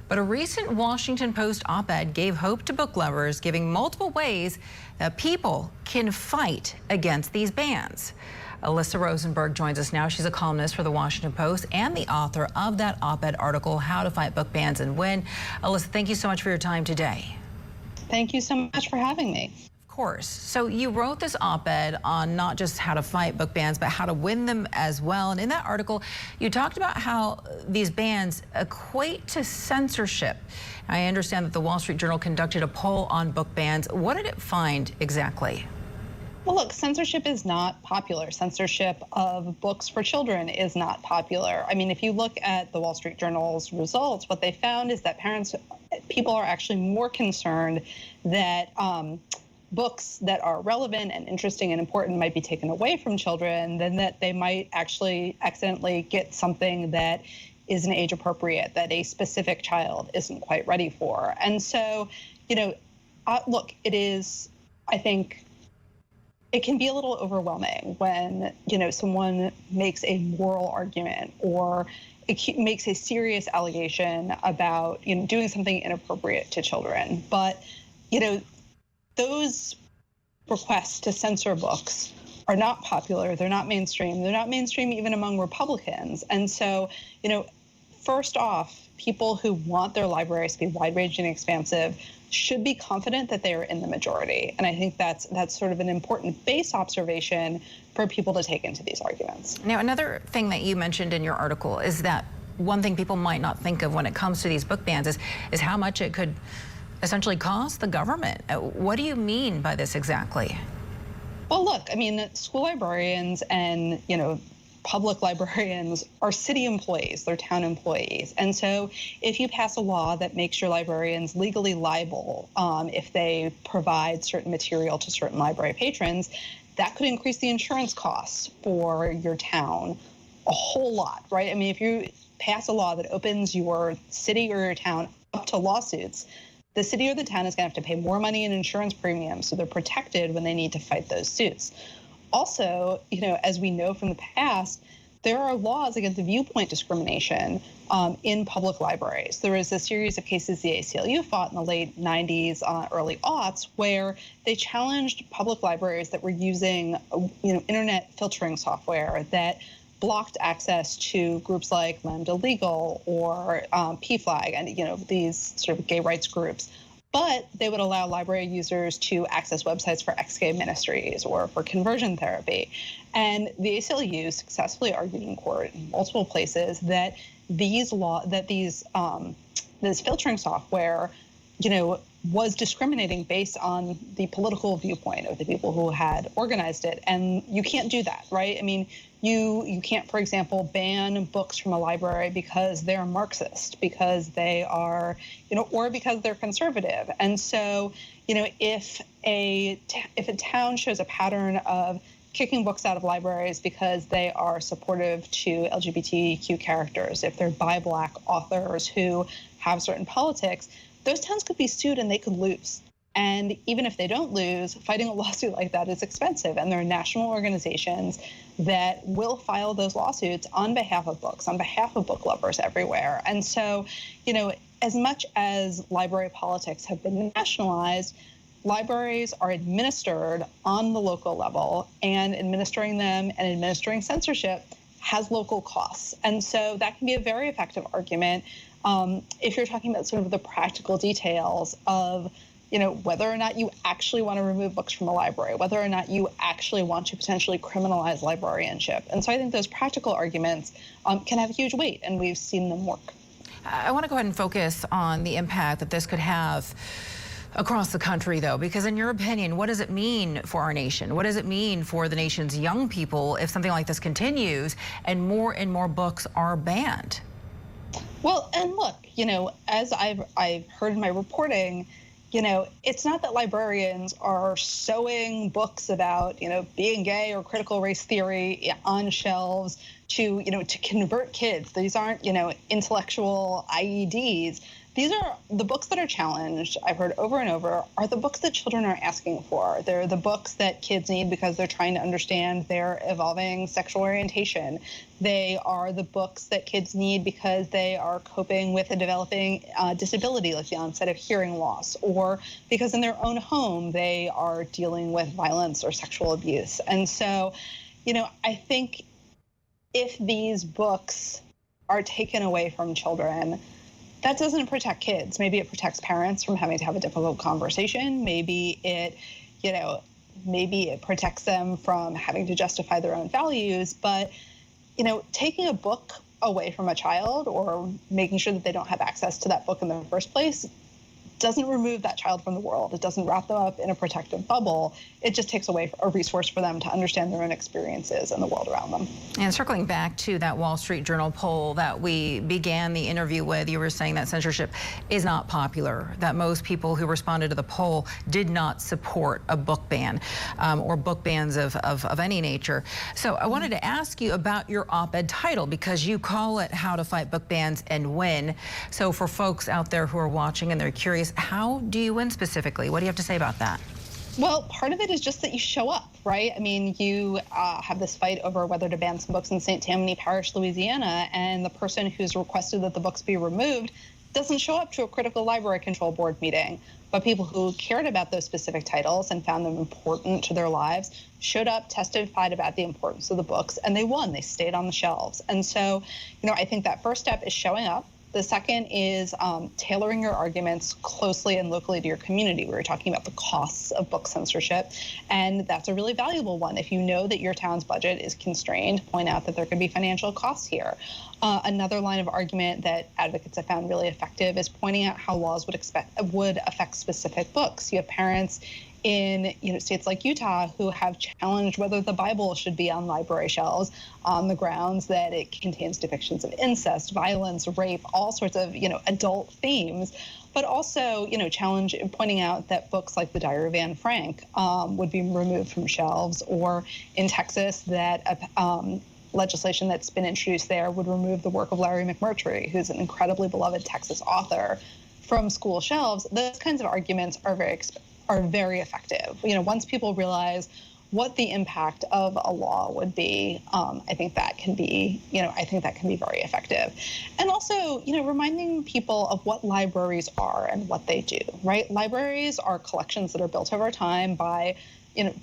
But a recent Washington Post op-ed gave hope to book lovers, giving multiple ways that people can fight against these bans. Alyssa Rosenberg joins us now. She's a columnist for the Washington Post and the author of that op-ed article, How to Fight Book Bans and Win. Alyssa, thank you so much for your time today. Thank you so much for having me. Of course. So you wrote this op-ed on not just how to fight book bans, but how to win them as well. And in that article, you talked about how these bans equate to censorship. I understand that the Wall Street Journal conducted a poll on book bans. What did it find exactly? Well, look, censorship is not popular. Censorship of books for children is not popular. I mean, if you look at the Wall Street Journal's results, what they found is that people are actually more concerned that books that are relevant and interesting and important might be taken away from children than that they might actually accidentally get something that isn't age appropriate, that a specific child isn't quite ready for. And so, you know, look, it is, I think, it can be a little overwhelming when, you know, someone makes a moral argument or it makes a serious allegation about, you know, doing something inappropriate to children. But, you know, those requests to censor books are not popular. They're not mainstream. They're not mainstream even among Republicans. And so, you know, first off, people who want their libraries to be wide-ranging and expansive should be confident that they are in the majority. And I think that's sort of an important base observation for people to take into these arguments. Now, another thing that you mentioned in your article is that one thing people might not think of when it comes to these book bans is how much it could essentially cost the government. What do you mean by this exactly? Well, look, I mean, school librarians and, you know, public librarians are city employees, they're town employees. And so if you pass a law that makes your librarians legally liable if they provide certain material to certain library patrons, that could increase the insurance costs for your town a whole lot, right? I mean, if you pass a law that opens your city or your town up to lawsuits, the city or the town is going to have to pay more money in insurance premiums, so they're protected when they need to fight those suits. Also, you know, as we know from the past, there are laws against viewpoint discrimination in public libraries. There was a series of cases the ACLU fought in the late 90s, early aughts, where they challenged public libraries that were using, you know, internet filtering software that blocked access to groups like Lambda Legal or PFLAG and, you know, these sort of gay rights groups but they would allow library users to access websites for ex-gay ministries or for conversion therapy. And the ACLU successfully argued in court in multiple places that this filtering software, was discriminating based on the political viewpoint of the people who had organized it. And you can't do that, right? I mean, you can't, for example, ban books from a library because they're Marxist, because they are, or because they're conservative. And so, if a town shows a pattern of kicking books out of libraries because they are supportive to LGBTQ characters, if they're by Black authors who have certain politics, those towns could be sued and they could lose. And even if they don't lose, fighting a lawsuit like that is expensive. And there are national organizations that will file those lawsuits on behalf of books, on behalf of book lovers everywhere. And so, as much as library politics have been nationalized, libraries are administered on the local level, and administering them and administering censorship has local costs. And so that can be a very effective argument if you're talking about sort of the practical details of, whether or not you actually want to remove books from a library, whether or not you actually want to potentially criminalize librarianship. And so I think those practical arguments can have huge weight, and we've seen them work. I want to go ahead and focus on the impact that this could have across the country, though, because in your opinion, what does it mean for our nation? What does it mean for the nation's young people if something like this continues and more books are banned? Well, and look, as I've heard in my reporting, it's not that librarians are sewing books about, being gay or critical race theory on shelves to convert kids. These aren't, intellectual IEDs. These are the books that are challenged, I've heard over and over, are the books that children are asking for. They're the books that kids need because they're trying to understand their evolving sexual orientation. They are the books that kids need because they are coping with a developing disability, like the onset of hearing loss, or because in their own home they are dealing with violence or sexual abuse. And so, I think if these books are taken away from children, that doesn't protect kids. Maybe it protects parents from having to have a difficult conversation. Maybe it, maybe it protects them from having to justify their own values. But, taking a book away from a child or making sure that they don't have access to that book in the first place doesn't remove that child from the world. It doesn't wrap them up in a protective bubble. It just takes away a resource for them to understand their own experiences and the world around them. And circling back to that Wall Street Journal poll that we began the interview with, you were saying that censorship is not popular, that most people who responded to the poll did not support a book ban or book bans of any nature. So I wanted to ask you about your op-ed title, because you call it How to Fight Book Bans and Win. So for folks out there who are watching and they're curious, how do you win specifically? What do you have to say about that? Well, part of it is just that you show up, right? I mean, you have this fight over whether to ban some books in St. Tammany Parish, Louisiana, and the person who's requested that the books be removed doesn't show up to a critical library control board meeting. But people who cared about those specific titles and found them important to their lives showed up, testified about the importance of the books, and they won. They stayed on the shelves. And so, I think that first step is showing up. The second is tailoring your arguments closely and locally to your community. We were talking about the costs of book censorship, and that's a really valuable one. If you know that your town's budget is constrained, point out that there could be financial costs here. Another line of argument that advocates have found really effective is pointing out how laws would affect specific books. You have parents in states like Utah who have challenged whether the Bible should be on library shelves on the grounds that it contains depictions of incest, violence, rape, all sorts of adult themes, but also challenge pointing out that books like the Diary of Anne Frank would be removed from shelves, or in Texas that legislation that's been introduced there would remove the work of Larry McMurtry, who's an incredibly beloved Texas author, from school shelves. Those kinds of arguments are very effective. Once people realize what the impact of a law would be, I think that can be, very effective. And also, reminding people of what libraries are and what they do, right? Libraries are collections that are built over time by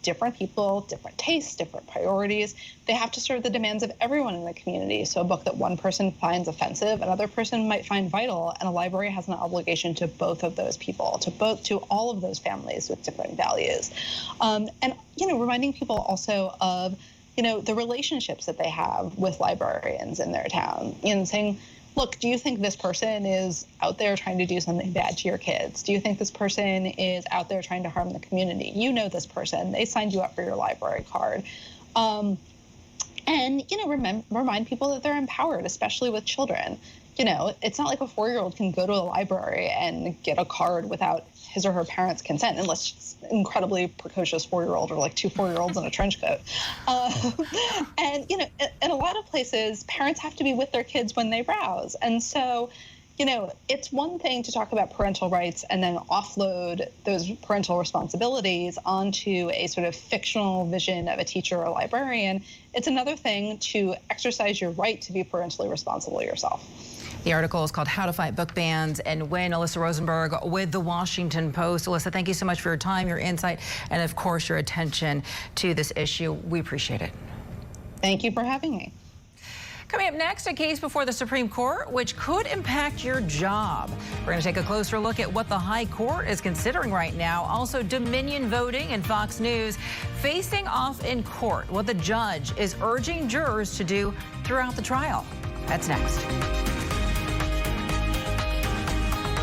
different people, different tastes, different priorities. They have to serve the demands of everyone in the community. So a book that one person finds offensive, another person might find vital, and a library has an obligation to both of those people, to all of those families with different values. And reminding people also of, the relationships that they have with librarians in their town, saying, look, do you think this person is out there trying to do something bad to your kids? Do you think this person is out there trying to harm the community? You know this person. They signed you up for your library card. And, remind people that they're empowered, especially with children. It's not like a 4-year-old can go to a library and get a card without his or her parents' consent, unless it's an incredibly precocious 4-year-old or like 2 4-year-olds in a trench coat. And, in a lot of places, parents have to be with their kids when they browse. And so, it's one thing to talk about parental rights and then offload those parental responsibilities onto a sort of fictional vision of a teacher or librarian. It's another thing to exercise your right to be parentally responsible yourself. The article is called How to Fight Book Bans and Win. Alyssa Rosenberg with The Washington Post. Alyssa, thank you so much for your time, your insight, and of course, your attention to this issue. We appreciate it. Thank you for having me. Coming up next, a case before the Supreme Court which could impact your job. We're going to take a closer look at what the High Court is considering right now. Also, Dominion voting and Fox News facing off in court. What the judge is urging jurors to do throughout the trial. That's next.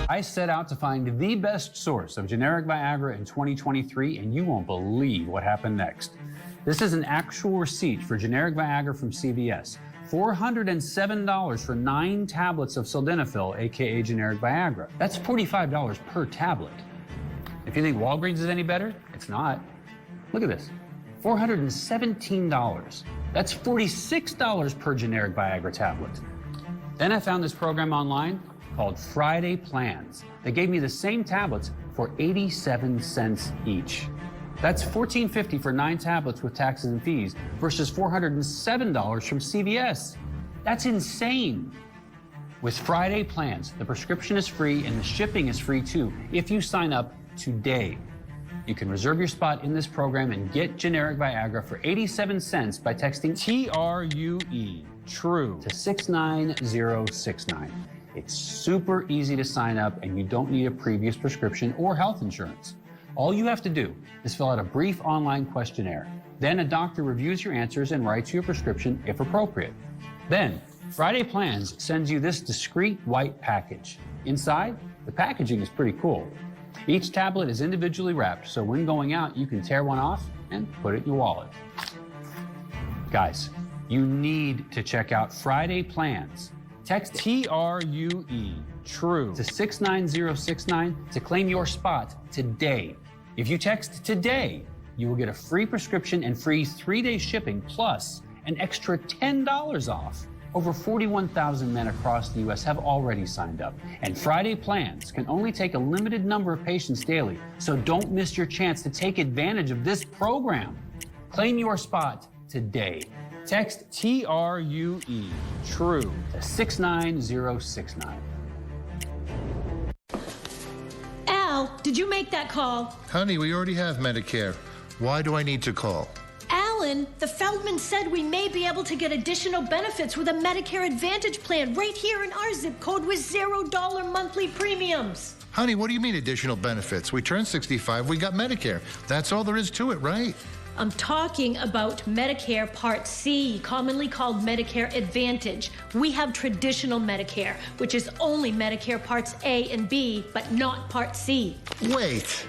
I set out to find the best source of generic Viagra in 2023, and you won't believe what happened next. This is an actual receipt for generic Viagra from CVS. $407 for 9 tablets of sildenafil, aka generic Viagra. That's $45 per tablet. If you think Walgreens is any better, it's not. Look at this, $417. That's $46 per generic Viagra tablet. Then I found this program online called Friday Plans. They gave me the same tablets for 87 cents each. That's $14.50 for 9 tablets with taxes and fees versus $407 from CVS. That's insane. With Friday Plans, the prescription is free and the shipping is free too if you sign up today. You can reserve your spot in this program and get generic Viagra for 87 cents by texting TRUE, TRUE, to 69069. It's super easy to sign up and you don't need a previous prescription or health insurance. All you have to do is fill out a brief online questionnaire. Then a doctor reviews your answers and writes you a prescription if appropriate. Then Friday Plans sends you this discreet white package. Inside, the packaging is pretty cool. Each tablet is individually wrapped, so when going out, you can tear one off and put it in your wallet. Guys, you need to check out Friday Plans. Text TRUE, TRUE, to 69069 to claim your spot today. If you text today, you will get a free prescription and free 3-day shipping plus an extra $10 off. Over 41,000 men across the U.S. have already signed up, and Friday Plans can only take a limited number of patients daily, so don't miss your chance to take advantage of this program. Claim your spot today. Text TRUE, TRUE, to 69069. Al, did you make that call? Honey, we already have Medicare. Why do I need to call? Alan, the Feldman said we may be able to get additional benefits with a Medicare Advantage plan right here in our zip code with $0 monthly premiums. Honey, what do you mean additional benefits? We turned 65, we got Medicare. That's all there is to it, right? I'm talking about Medicare Part C, commonly called Medicare Advantage. We have traditional Medicare, which is only Medicare Parts A and B, but not Part C. Wait.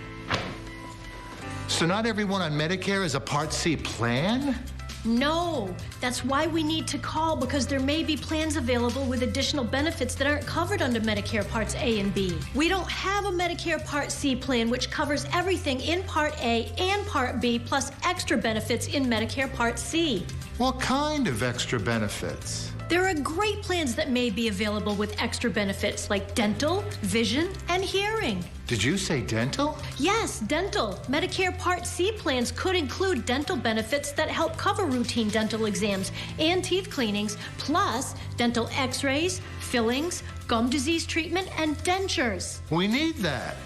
So not everyone on Medicare is a Part C plan? No, that's why we need to call, because there may be plans available with additional benefits that aren't covered under Medicare Parts A and B. We don't have a Medicare Part C plan which covers everything in Part A and Part B plus extra benefits in Medicare Part C. What kind of extra benefits? There are great plans that may be available with extra benefits like dental, vision, and hearing. Did you say dental? Yes, dental. Medicare Part C plans could include dental benefits that help cover routine dental exams and teeth cleanings, plus dental x-rays, fillings, gum disease treatment, and dentures. We need that.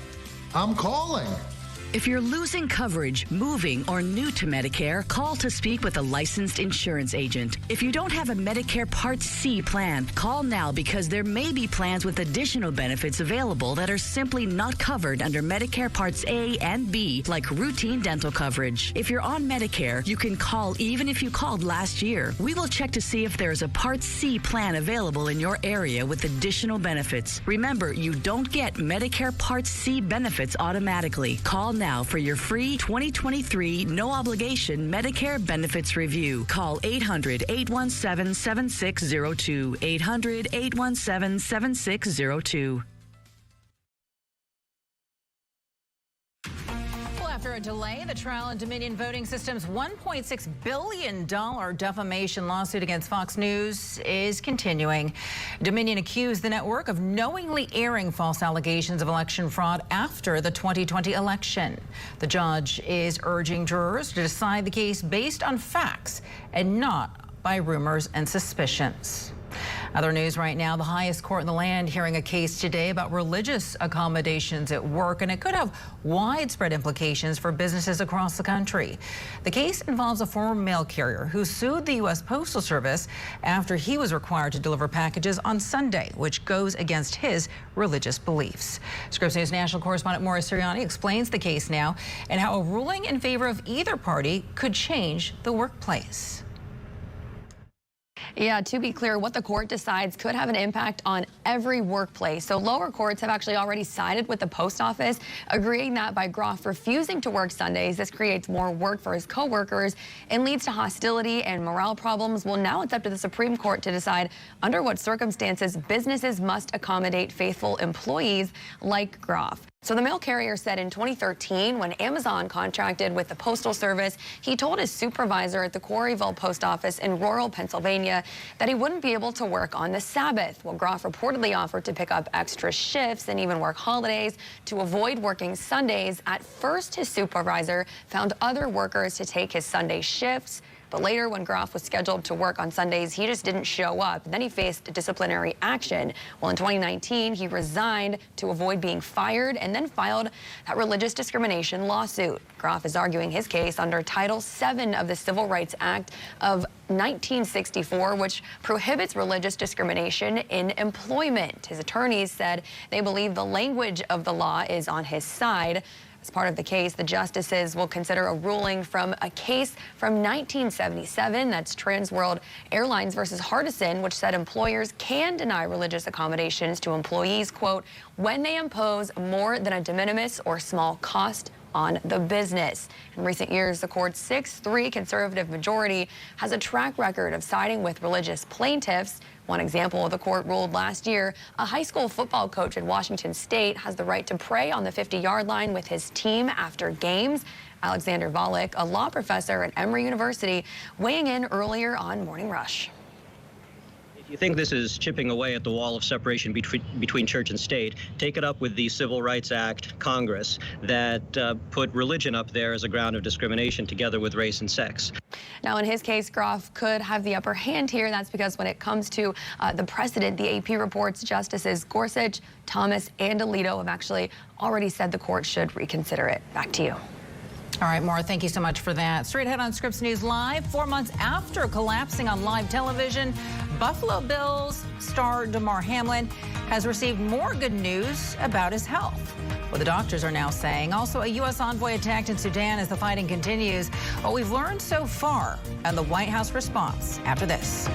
I'm calling. If you're losing coverage, moving, or new to Medicare, call to speak with a licensed insurance agent. If you don't have a Medicare Part C plan, call now because there may be plans with additional benefits available that are simply not covered under Medicare Parts A and B, like routine dental coverage. If you're on Medicare, you can call even if you called last year. We will check to see if there's a Part C plan available in your area with additional benefits. Remember, you don't get Medicare Part C benefits automatically. Call now for your free 2023 no obligation Medicare benefits review. Call 800-817-7602. 800-817-7602. After a delay, the trial in Dominion Voting Systems' $1.6 billion defamation lawsuit against Fox News is continuing. Dominion accused the network of knowingly airing false allegations of election fraud after the 2020 election. The judge is urging jurors to decide the case based on facts and not by rumors and suspicions. Other news right now, the highest court in the land hearing a case today about religious accommodations at work, and it could have widespread implications for businesses across the country. The case involves a former mail carrier who sued the U.S. Postal Service after he was required to deliver packages on Sunday, which goes against his religious beliefs. Scripps News national correspondent Maurice Sirianni explains the case now and how a ruling in favor of either party could change the workplace. Yeah, to be clear, what the court decides could have an impact on every workplace. So lower courts have actually already sided with the post office, agreeing that by Groff refusing to work Sundays, this creates more work for his coworkers and leads to hostility and morale problems. Well, now it's up to the Supreme Court to decide under what circumstances businesses must accommodate faithful employees like Groff. So the mail carrier said in 2013, when Amazon contracted with the Postal Service, he told his supervisor at the Quarryville Post Office in rural Pennsylvania that he wouldn't be able to work on the Sabbath. Well, Groff reportedly offered to pick up extra shifts and even work holidays to avoid working Sundays. At first, his supervisor found other workers to take his Sunday shifts. But later, when Groff was scheduled to work on Sundays, he just didn't show up. Then he faced disciplinary action. Well, in 2019, he resigned to avoid being fired and then filed that religious discrimination lawsuit. Groff is arguing his case under Title VII of the Civil Rights Act of 1964, which prohibits religious discrimination in employment. His attorneys said they believe the language of the law is on his side. As part of the case, the justices will consider a ruling from a case from 1977, that's Transworld Airlines versus Hardison, which said employers can deny religious accommodations to employees, quote, when they impose more than a de minimis or small cost on the business. In recent years, the court's 6-3 conservative majority has a track record of siding with religious plaintiffs. One example, the court ruled last year, a high school football coach at Washington State has the right to pray on the 50-yard line with his team after games. Alexander Volek, a law professor at Emory University, weighing in earlier on Morning Rush. If you think this is chipping away at the wall of separation between church and state, take it up with the Civil Rights Act Congress that put religion up there as a ground of discrimination together with race and sex. Now, in his case, Groff could have the upper hand here. That's because when it comes to the precedent, the AP reports Justices Gorsuch, Thomas, and Alito have actually already said the court should reconsider it. Back to you. All right, Maura, thank you so much for that. Straight ahead on Scripps News Live, 4 months after collapsing on live television, Buffalo Bills star Damar Hamlin has received more good news about his health. What the doctors are now saying. Also, a U.S. envoy attacked in Sudan as the fighting continues. What we've learned so far and the White House response after this.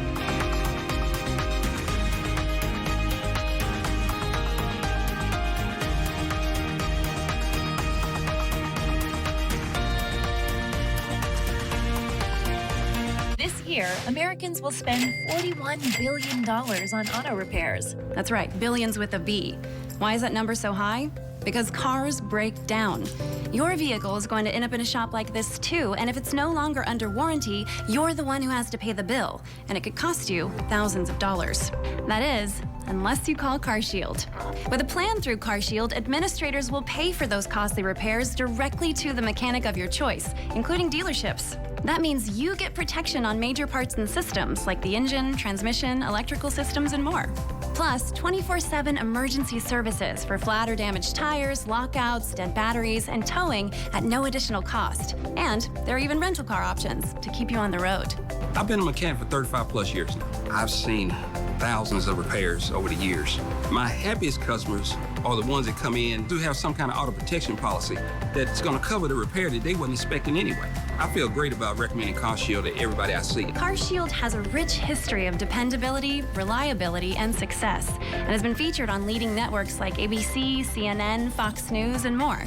Year, Americans will spend $41 billion on auto repairs. That's right, billions with a B. Why is that number so high? because cars break down. Your vehicle is going to end up in a shop like this too, and if it's no longer under warranty, you're the one who has to pay the bill, and it could cost you thousands of dollars. That is, unless you call CarShield. With a plan through CarShield, administrators will pay for those costly repairs directly to the mechanic of your choice, including dealerships. That means you get protection on major parts and systems like the engine, transmission, electrical systems, and more. Plus, 24/7 emergency services for flat or damaged tires, lockouts, dead batteries, and towing at no additional cost. And there are even rental car options to keep you on the road. I've been a mechanic for 35 plus years now. I've seen thousands of repairs over the years. My happiest customers are the ones that come in do have some kind of auto protection policy that's going to cover the repair that they wasn't expecting anyway. I feel great about recommending CarShield to everybody I see. CarShield has a rich history of dependability, reliability, and success, and has been featured on leading networks like ABC, CNN, Fox News, and more.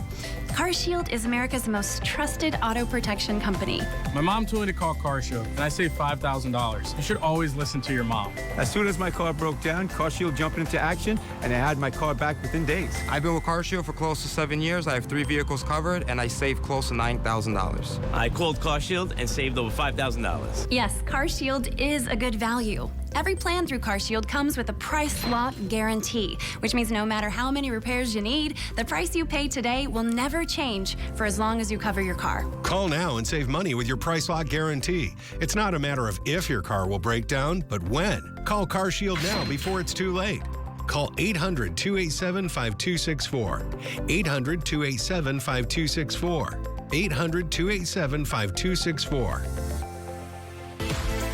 CarShield is America's most trusted auto protection company. My mom told me to call CarShield, and I saved $5,000. You should always listen to your mom. As soon as my car broke down, CarShield jumped into action, and I had my car back within days. I've been with CarShield for close to 7 years. I have 3 vehicles covered, and I saved close to $9,000. I called CarShield and saved over $5,000. Yes, CarShield is a good value. Every plan through CarShield comes with a price lock guarantee, which means no matter how many repairs you need, the price you pay today will never change for as long as you cover your car. Call now and save money with your price lock guarantee. It's not a matter of if your car will break down, but when. Call CarShield now before it's too late. Call 800-287-5264. 800-287-5264. 800-287-5264.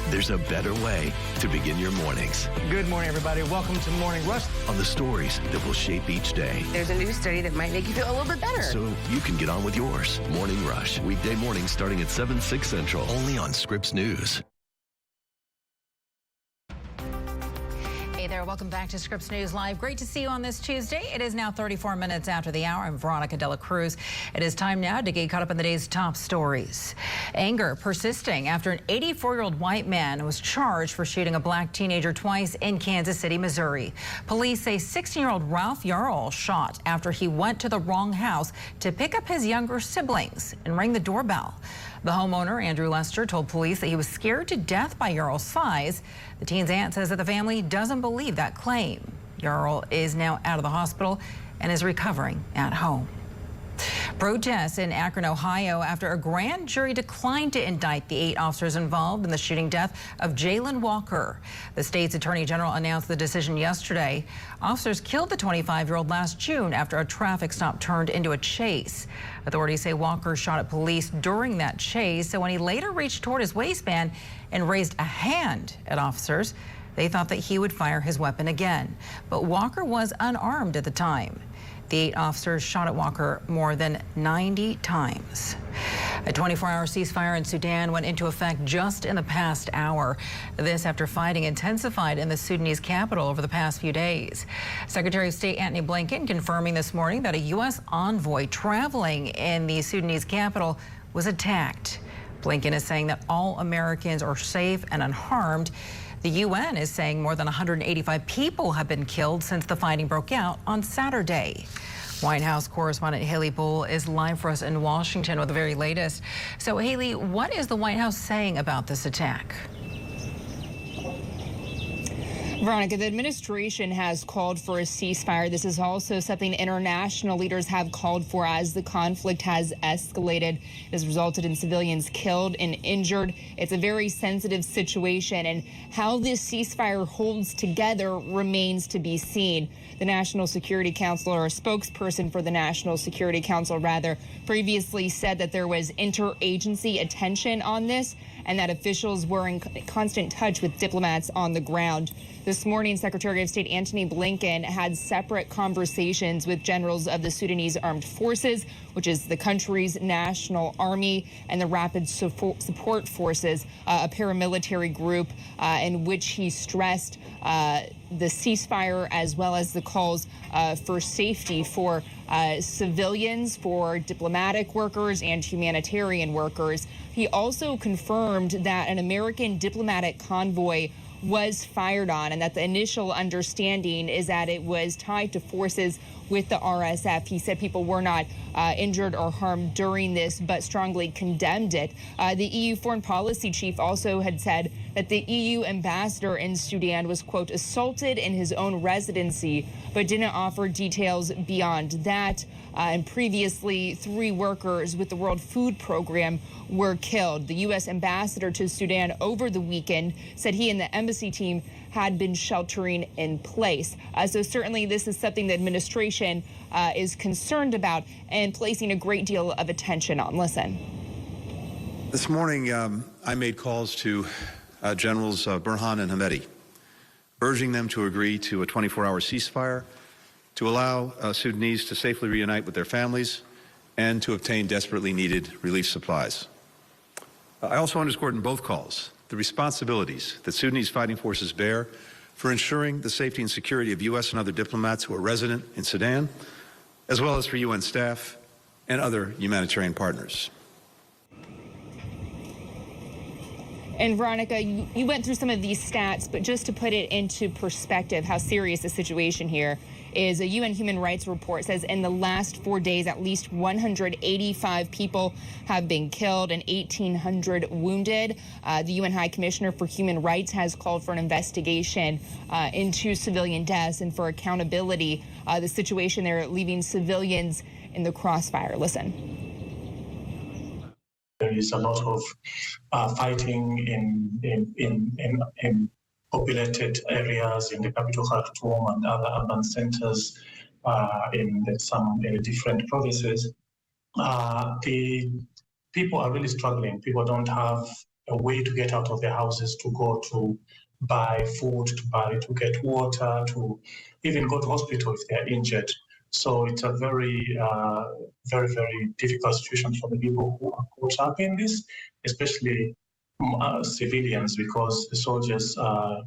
There's a better way to begin your mornings. Good morning, everybody. Welcome to Morning Rush. On the stories that will shape each day. There's a new study that might make you feel a little bit better. So you can get on with yours. Morning Rush. Weekday mornings starting at 7, 6 Central. Only on Scripps News. Hey there, welcome back to Scripps News Live. Great to see you on this Tuesday. It is now 34 minutes after the hour. I'm Veronica Cruz. It is time now to get caught up in the day's top stories. Anger persisting after an 84-year-old white man was charged for shooting a black teenager twice in Kansas City, Missouri. Police say 16-year-old Ralph Yarl shot after he went to the wrong house to pick up his younger siblings and ring the doorbell. The homeowner, Andrew Lester, told police that he was scared to death by Yarl's size. The teen's aunt says that the family doesn't believe that claim. Yarl is now out of the hospital and is recovering at home. Protests in Akron, Ohio after a grand jury declined to indict the 8 officers involved in the shooting death of Jalen Walker. The state's attorney general announced the decision yesterday. Officers killed the 25-year-old last June after a traffic stop turned into a chase. Authorities say Walker shot at police during that chase, so when he later reached toward his waistband and raised a hand at officers, they thought that he would fire his weapon again. But Walker was unarmed at the time. The 8 officers shot at Walker more than 90 times. A 24-hour ceasefire in Sudan went into effect just in the past hour. This after fighting intensified in the Sudanese capital over the past few days. Secretary of State Antony Blinken confirming this morning that a U.S. envoy traveling in the Sudanese capital was attacked. Blinken is saying that all Americans are safe and unharmed. The UN is saying more than 185 people have been killed since the fighting broke out on Saturday. White House correspondent Haley Bull is live for us in Washington with the very latest. So, Haley, what is the White House saying about this attack? Veronica, the administration has called for a ceasefire. This is also something international leaders have called for as the conflict has escalated. It has resulted in civilians killed and injured. It's a very sensitive situation, and how this ceasefire holds together remains to be seen. The National Security Council, or a spokesperson for the National Security Council, previously said that there was interagency attention on this and that officials were in constant touch with diplomats on the ground. This morning, Secretary of State Antony Blinken had separate conversations with generals of the Sudanese Armed Forces, which is the country's national army, and the Rapid Support Forces, a paramilitary group in which he stressed the ceasefire as well as the calls for safety for civilians, for diplomatic workers and humanitarian workers. He also confirmed that an American diplomatic convoy was fired on, and that the initial understanding is that it was tied to forces with the RSF. He said people were not injured or harmed during this, but strongly condemned it. The EU foreign policy chief also had said that the EU ambassador in Sudan was, quote, assaulted in his own residency, but didn't offer details beyond that. And previously, 3 workers with the World Food Program were killed. The U.S. ambassador to Sudan over the weekend said he and the embassy team had been sheltering in place. So certainly this is something the administration is concerned about and placing a great deal of attention on. Listen. This morning, I made calls to Generals Burhan and Hamedi, urging them to agree to a 24-hour ceasefire, to allow Sudanese to safely reunite with their families, and to obtain desperately needed relief supplies. I also underscored in both calls the responsibilities that Sudanese fighting forces bear for ensuring the safety and security of U.S. and other diplomats who are resident in Sudan, as well as for UN staff and other humanitarian partners. And Veronica, you went through some of these stats, but just to put it into perspective, how serious the situation here is, a UN human rights report says in the last 4 days, at least 185 people have been killed and 1,800 wounded. The UN High Commissioner for Human Rights has called for an investigation into civilian deaths and for accountability. The situation there leaving civilians in the crossfire. Listen. There is a lot of fighting in populated areas in the capital Khartoum and other urban centers in some different provinces. The people are really struggling. People don't have a way to get out of their houses, to go to buy food, to get water, to even go to hospital if they're injured. So it's a very, very difficult situation for the people who are caught up in this, especially civilians, because the soldiers are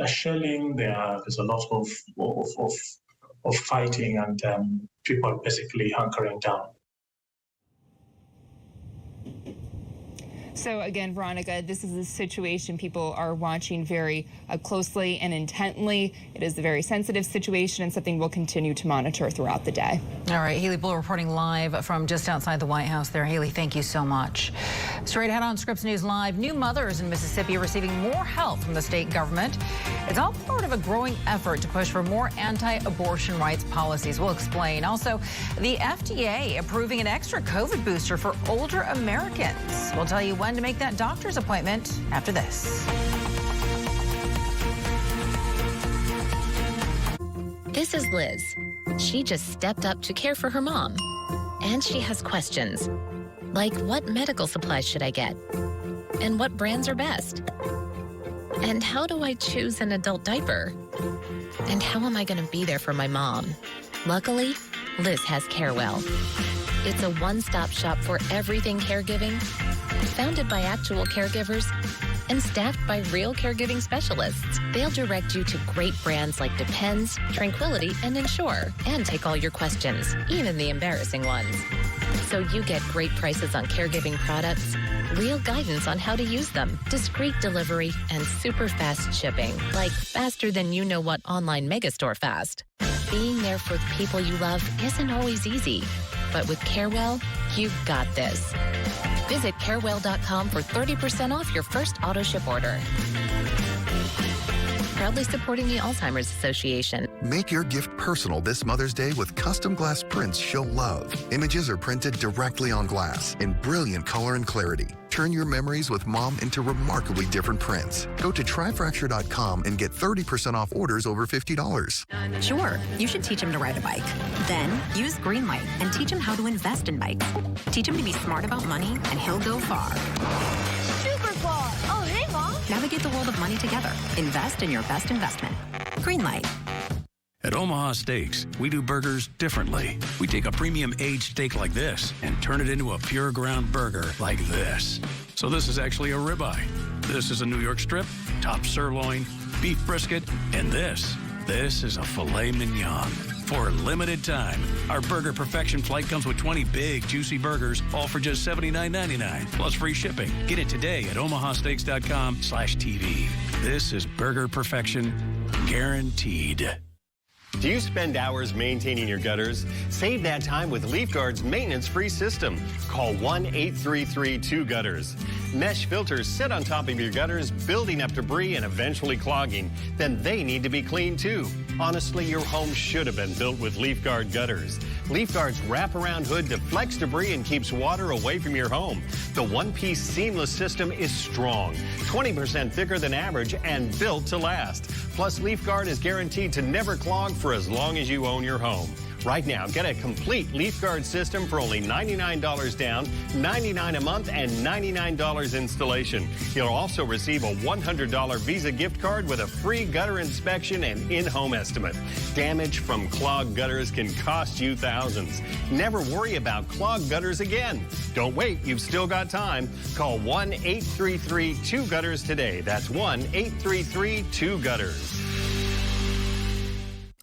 shelling. There's a lot of fighting, and people are basically hunkering down. So again, Veronica, this is a situation people are watching very closely and intently. It is a very sensitive situation and something we'll continue to monitor throughout the day. All right, Haley Bull reporting live from just outside the White House there. Haley, thank you so much. Straight ahead on Scripps News Live, new mothers in Mississippi are receiving more help from the state government. It's all part of a growing effort to push for more anti-abortion rights policies. We'll explain. Also, the FDA approving an extra COVID booster for older Americans. We'll tell you when to make that doctor's appointment after this. This is Liz. She just stepped up to care for her mom. And she has questions, like what medical supplies should I get? And what brands are best? And how do I choose an adult diaper? And how am I going to be there for my mom? Luckily, Liz has Carewell. It's a one-stop shop for everything caregiving, founded by actual caregivers and staffed by real caregiving specialists. They'll direct you to great brands like Depends, Tranquility, and Ensure, and take all your questions, even the embarrassing ones. So you get great prices on caregiving products, real guidance on how to use them, discreet delivery, and super fast shipping, like faster than you know what online megastore fast. Being there for the people you love isn't always easy, but with Carewell, you've got this. Visit carewell.com for 30% off your first auto ship order. Proudly supporting the Alzheimer's Association. Make your gift personal this Mother's Day with custom glass prints show love. Images are printed directly on glass in brilliant color and clarity. Turn your memories with Mom into remarkably different prints. Go to tryfracture.com and get 30% off orders over $50. Sure, you should teach him to ride a bike. Then use Greenlight and teach him how to invest in bikes. Teach him to be smart about money and he'll go far. Super far. Oh, hey, Mom. Navigate the world of money together. Invest in your best investment. Greenlight. At Omaha Steaks, we do burgers differently. We take a premium aged steak like this and turn it into a pure ground burger like this. So this is actually a ribeye. This is a New York strip, top sirloin, beef brisket, and this is a filet mignon. For a limited time, our Burger Perfection flight comes with 20 big, juicy burgers, all for just $79.99, plus free shipping. Get it today at omahasteaks.com/TV. This is Burger Perfection, guaranteed. Do you spend hours maintaining your gutters? Save that time with LeafGuard's maintenance-free system. Call 1-833-2-GUTTERS. Mesh filters sit on top of your gutters, building up debris and eventually clogging. Then they need to be cleaned too. Honestly, your home should have been built with LeafGuard gutters. LeafGuard's wraparound hood deflects debris and keeps water away from your home. The one-piece seamless system is strong, 20% thicker than average, and built to last. Plus, LeafGuard is guaranteed to never clog for as long as you own your home. Right now, get a complete LeafGuard system for only $99 down, $99 a month, and $99 installation. You'll also receive a $100 Visa gift card with a free gutter inspection and in-home estimate. Damage from clogged gutters can cost you thousands. Never worry about clogged gutters again. Don't wait, you've still got time. Call 1-833-2-GUTTERS today. That's 1-833-2-GUTTERS.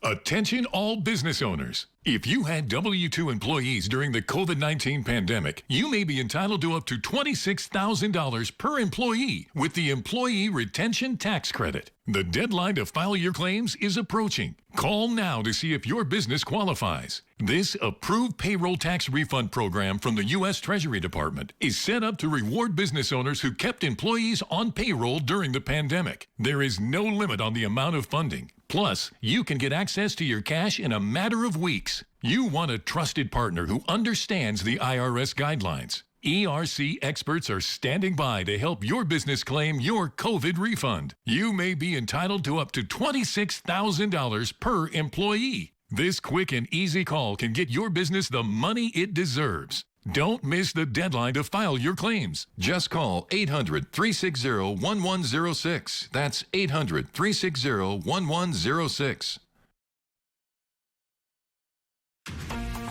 Attention all business owners. If you had W-2 employees during the COVID-19 pandemic, you may be entitled to up to $26,000 per employee with the Employee Retention Tax Credit. The deadline to file your claims is approaching. Call now to see if your business qualifies. This approved payroll tax refund program from the U.S. Treasury Department is set up to reward business owners who kept employees on payroll during the pandemic. There is no limit on the amount of funding. Plus, you can get access to your cash in a matter of weeks. You want a trusted partner who understands the IRS guidelines. ERC experts are standing by to help your business claim your COVID refund. You may be entitled to up to $26,000 per employee. This quick and easy call can get your business the money it deserves. Don't miss the deadline to file your claims. Just call 800-360-1106. That's 800-360-1106.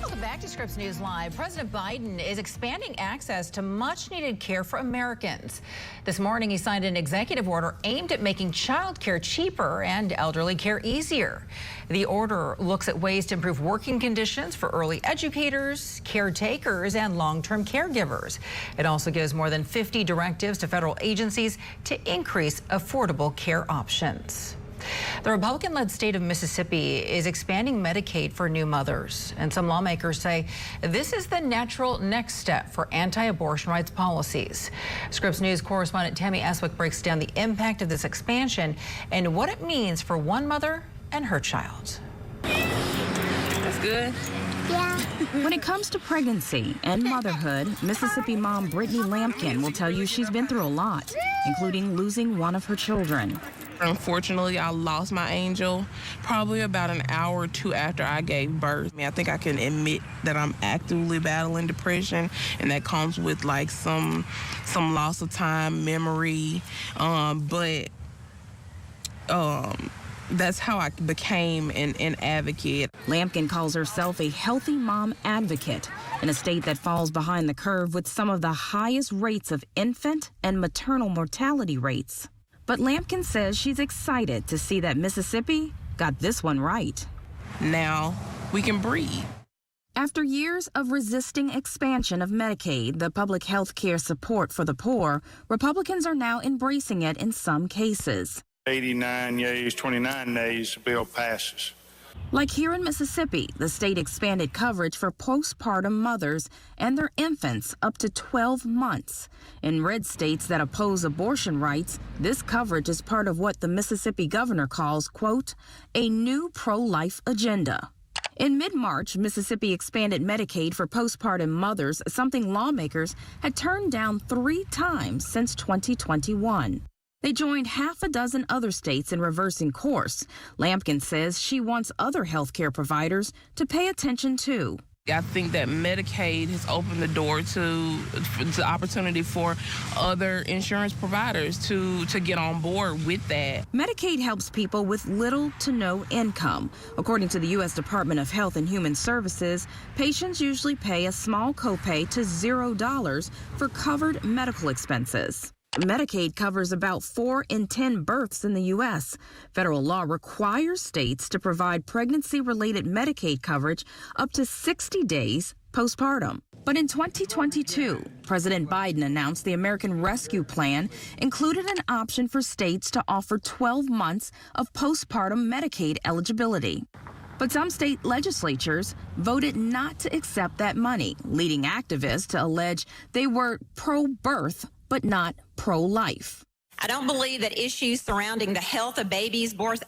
Welcome back to Scripps News Live. President Biden is expanding access to much-needed care for Americans. This morning, he signed an executive order aimed at making child care cheaper and elderly care easier. The order looks at ways to improve working conditions for early educators, caretakers, and long-term caregivers. It also gives more than 50 directives to federal agencies to increase affordable care options. The Republican-led state of Mississippi is expanding Medicaid for new mothers, and some lawmakers say this is the natural next step for anti-abortion rights policies. Scripps News correspondent Tammy Eswick breaks down the impact of this expansion and what it means for one mother and her child. That's good. Yeah. When it comes to pregnancy and motherhood, Mississippi mom Brittany Lampkin will tell you she's been through a lot, including losing one of her children. Unfortunately, I lost my angel probably about an hour or two after I gave birth. I think I can admit that I'm actively battling depression, and that comes with like some loss of time, memory, but that's how I became an advocate. Lampkin calls herself a healthy mom advocate in a state that falls behind the curve with some of the highest rates of infant and maternal mortality rates. But Lampkin says she's excited to see that Mississippi got this one right. Now we can breathe. After years of resisting expansion of Medicaid, the public health care support for the poor, Republicans are now embracing it in some cases. 89 yeas, 29 nays, the bill passes. Like here in Mississippi, the state expanded coverage for postpartum mothers and their infants up to 12 months. In red states that oppose abortion rights, this coverage is part of what the Mississippi governor calls, quote, a new pro-life agenda. In mid-March, Mississippi expanded Medicaid for postpartum mothers, something lawmakers had turned down 3 times since 2021. They joined half a dozen other states in reversing course. Lampkin says she wants other health care providers to pay attention too. I think that Medicaid has opened the door to opportunity for other insurance providers to get on board with that. Medicaid helps people with little to no income. According to the U.S. Department of Health and Human Services, patients usually pay a small copay to $0 for covered medical expenses. Medicaid covers about 4 in 10 births in the U.S. Federal law requires states to provide pregnancy-related Medicaid coverage up to 60 days postpartum. But in 2022, President Biden announced the American Rescue Plan included an option for states to offer 12 months of postpartum Medicaid eligibility. But some state legislatures voted not to accept that money, leading activists to allege they were pro-birth but not pro-life. I don't believe that issues surrounding the health of babies, both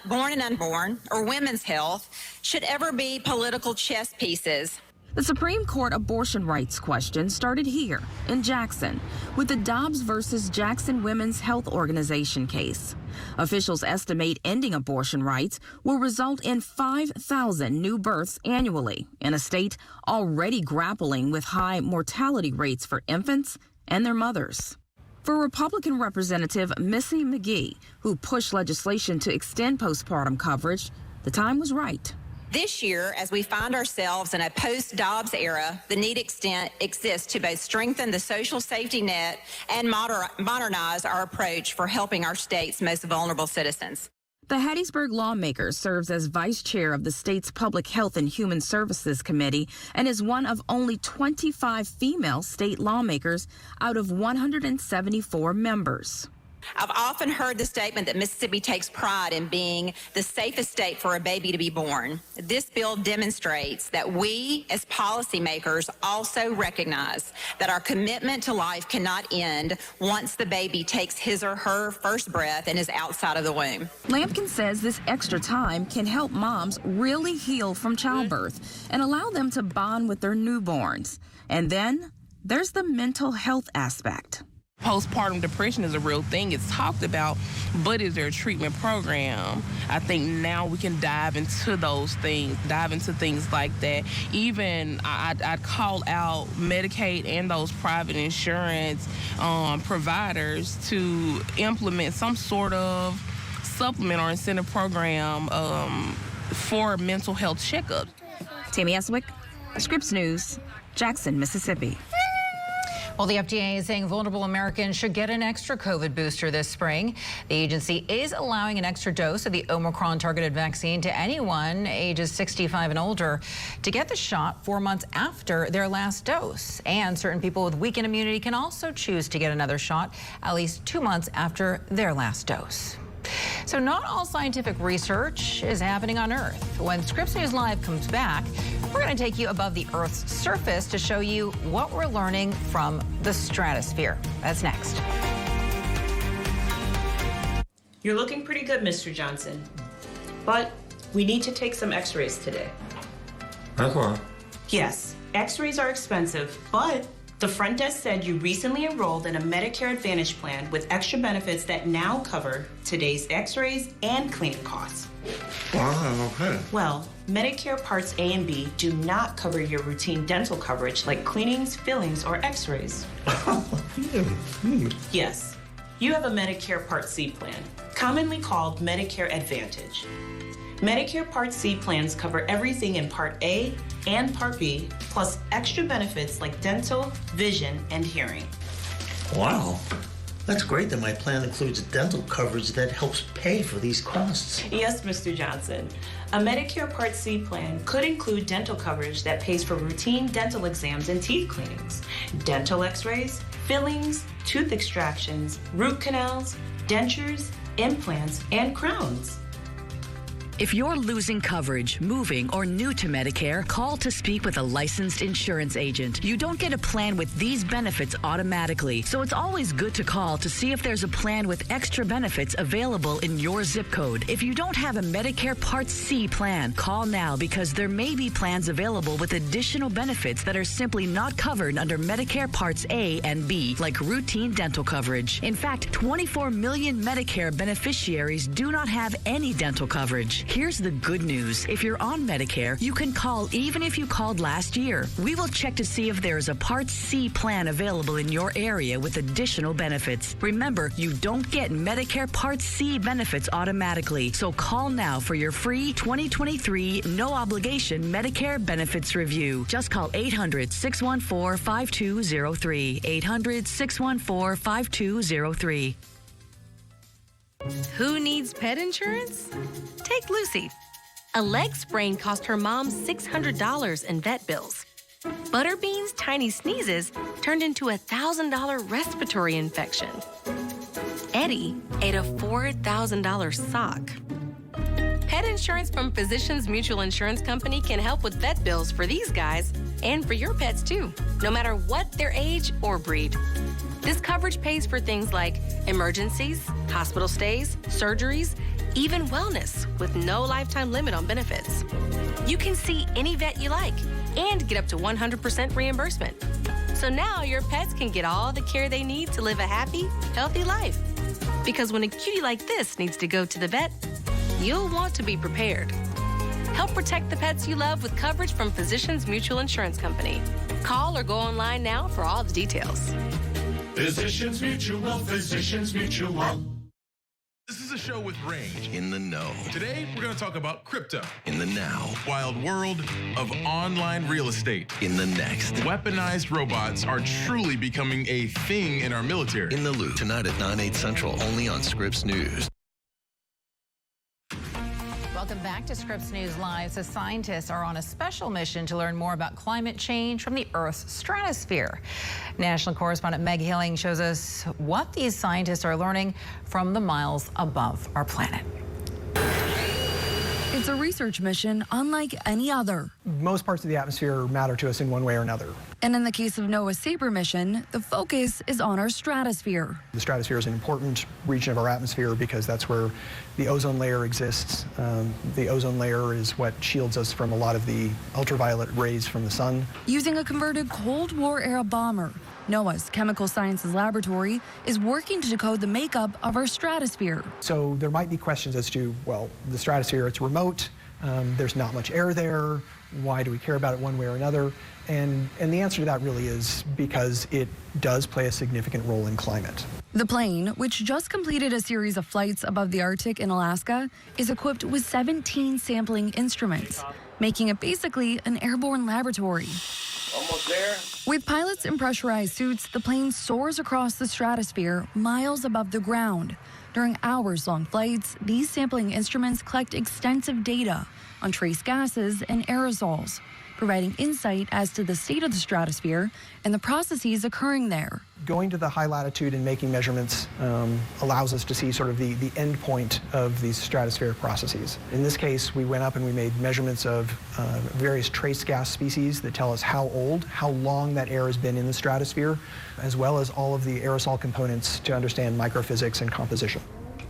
born and unborn, or women's health, should ever be political chess pieces. The Supreme Court abortion rights question started here in Jackson with the Dobbs versus Jackson Women's Health Organization case. Officials estimate ending abortion rights will result in 5,000 new births annually in a state already grappling with high mortality rates for infants and their mothers. For Republican Representative Missy McGee, who pushed legislation to extend postpartum coverage, the time was right. This year, as we find ourselves in a post-Dobbs era, the need exists to both strengthen the social safety net and modernize our approach for helping our state's most vulnerable citizens. The Hattiesburg lawmaker serves as vice chair of the state's Public Health and Human Services Committee and is one of only 25 female state lawmakers out of 174 members. I've often heard the statement that Mississippi takes pride in being the safest state for a baby to be born. This bill demonstrates that we, as policymakers, also recognize that our commitment to life cannot end once the baby takes his or her first breath and is outside of the womb. Lampkin says this extra time can help moms really heal from childbirth and allow them to bond with their newborns. And then there's the mental health aspect. Postpartum depression is a real thing. It's talked about, but is there a treatment program? I think now we can dive into those things, dive into things like that. Even I'd call out Medicaid and those private insurance providers to implement some sort of supplement or incentive program for mental health checkups. Tammy Eswick, Scripps News, Jackson, Mississippi. Well, the FDA is saying vulnerable Americans should get an extra COVID booster this spring. The agency is allowing an extra dose of the Omicron-targeted vaccine to anyone ages 65 and older to get the shot 4 months after their last dose. And certain people with weakened immunity can also choose to get another shot at least 2 months after their last dose. So not all scientific research is happening on Earth. When Scripps News Live comes back, we're going to take you above the Earth's surface to show you what we're learning from the stratosphere. That's next. You're looking pretty good, Mr. Johnson. But we need to take some x-rays today. That's why. Yes, x-rays are expensive, but the front desk said you recently enrolled in a Medicare Advantage plan with extra benefits that now cover today's x-rays and cleaning costs. Wow, okay. Well, Medicare Parts A and B do not cover your routine dental coverage like cleanings, fillings, or x-rays. Yes, you have a Medicare Part C plan, commonly called Medicare Advantage. Medicare Part C plans cover everything in Part A and Part B, plus extra benefits like dental, vision, and hearing. Wow. That's great that my plan includes dental coverage that helps pay for these costs. Yes, Mr. Johnson. A Medicare Part C plan could include dental coverage that pays for routine dental exams and teeth cleanings, dental x-rays, fillings, tooth extractions, root canals, dentures, implants, and crowns. If you're losing coverage, moving, or new to Medicare, call to speak with a licensed insurance agent. You don't get a plan with these benefits automatically, so it's always good to call to see if there's a plan with extra benefits available in your zip code. If you don't have a Medicare Part C plan, call now because there may be plans available with additional benefits that are simply not covered under Medicare Parts A and B, like routine dental coverage. In fact, 24 million Medicare beneficiaries do not have any dental coverage. Here's the good news. If you're on Medicare, you can call even if you called last year. We will check to see if there's a Part C plan available in your area with additional benefits. Remember, you don't get Medicare Part C benefits automatically, so call now for your free 2023 no-obligation Medicare benefits review. Just call 800-614-5203. 800-614-5203. Who needs pet insurance? Take Lucy. A leg sprain cost her mom $600 in vet bills. Butterbean's tiny sneezes turned into a $1,000 respiratory infection. Eddie ate a $4,000 sock. Pet insurance from Physicians Mutual Insurance Company can help with vet bills for these guys and for your pets too, no matter what their age or breed. This coverage pays for things like emergencies, hospital stays, surgeries, even wellness with no lifetime limit on benefits. You can see any vet you like and get up to 100% reimbursement. So now your pets can get all the care they need to live a happy, healthy life. Because when a cutie like this needs to go to the vet, you'll want to be prepared. Help protect the pets you love with coverage from Physicians Mutual Insurance Company. Call or go online now for all the details. Physicians Mutual, Physicians Mutual. This is a show with range. In the know. Today, we're going to talk about crypto. In the now. Wild world of online real estate. In the next. Weaponized robots are truly becoming a thing in our military. In the loop. Tonight at 9/8 Central, only on Scripps News. Welcome back to Scripps News Live. So scientists are on a special mission to learn more about climate change from the Earth's stratosphere. National correspondent Meg Hilling shows us what these scientists are learning from the miles above our planet. It's a research mission unlike any other. Most parts of the atmosphere matter to us in one way or another. And in the case of NOAA's SABRE mission, the focus is on our stratosphere. The stratosphere is an important region of our atmosphere because that's where the ozone layer exists. The ozone layer is what shields us from a lot of the ultraviolet rays from the sun. Using a converted Cold War-era bomber, NOAA's Chemical Sciences Laboratory is working to decode the makeup of our stratosphere. So there might be questions as to, well, the stratosphere, it's remote, there's not much air there, why do we care about it one way or another? And the answer to that really is because it does play a significant role in climate. The plane, which just completed a series of flights above the Arctic in Alaska, is equipped with 17 sampling instruments, making it basically an airborne laboratory. Almost there. With pilots in pressurized suits, the plane soars across the stratosphere miles above the ground. During hours-long flights, these sampling instruments collect extensive data on trace gases and aerosols, providing insight as to the state of the stratosphere and the processes occurring there. Going to the high latitude and making measurements allows us to see sort of the end point of these stratospheric processes. In this case, we went up and we made measurements of various trace gas species that tell us how old, how long that air has been in the stratosphere, as well as all of the aerosol components to understand microphysics and composition.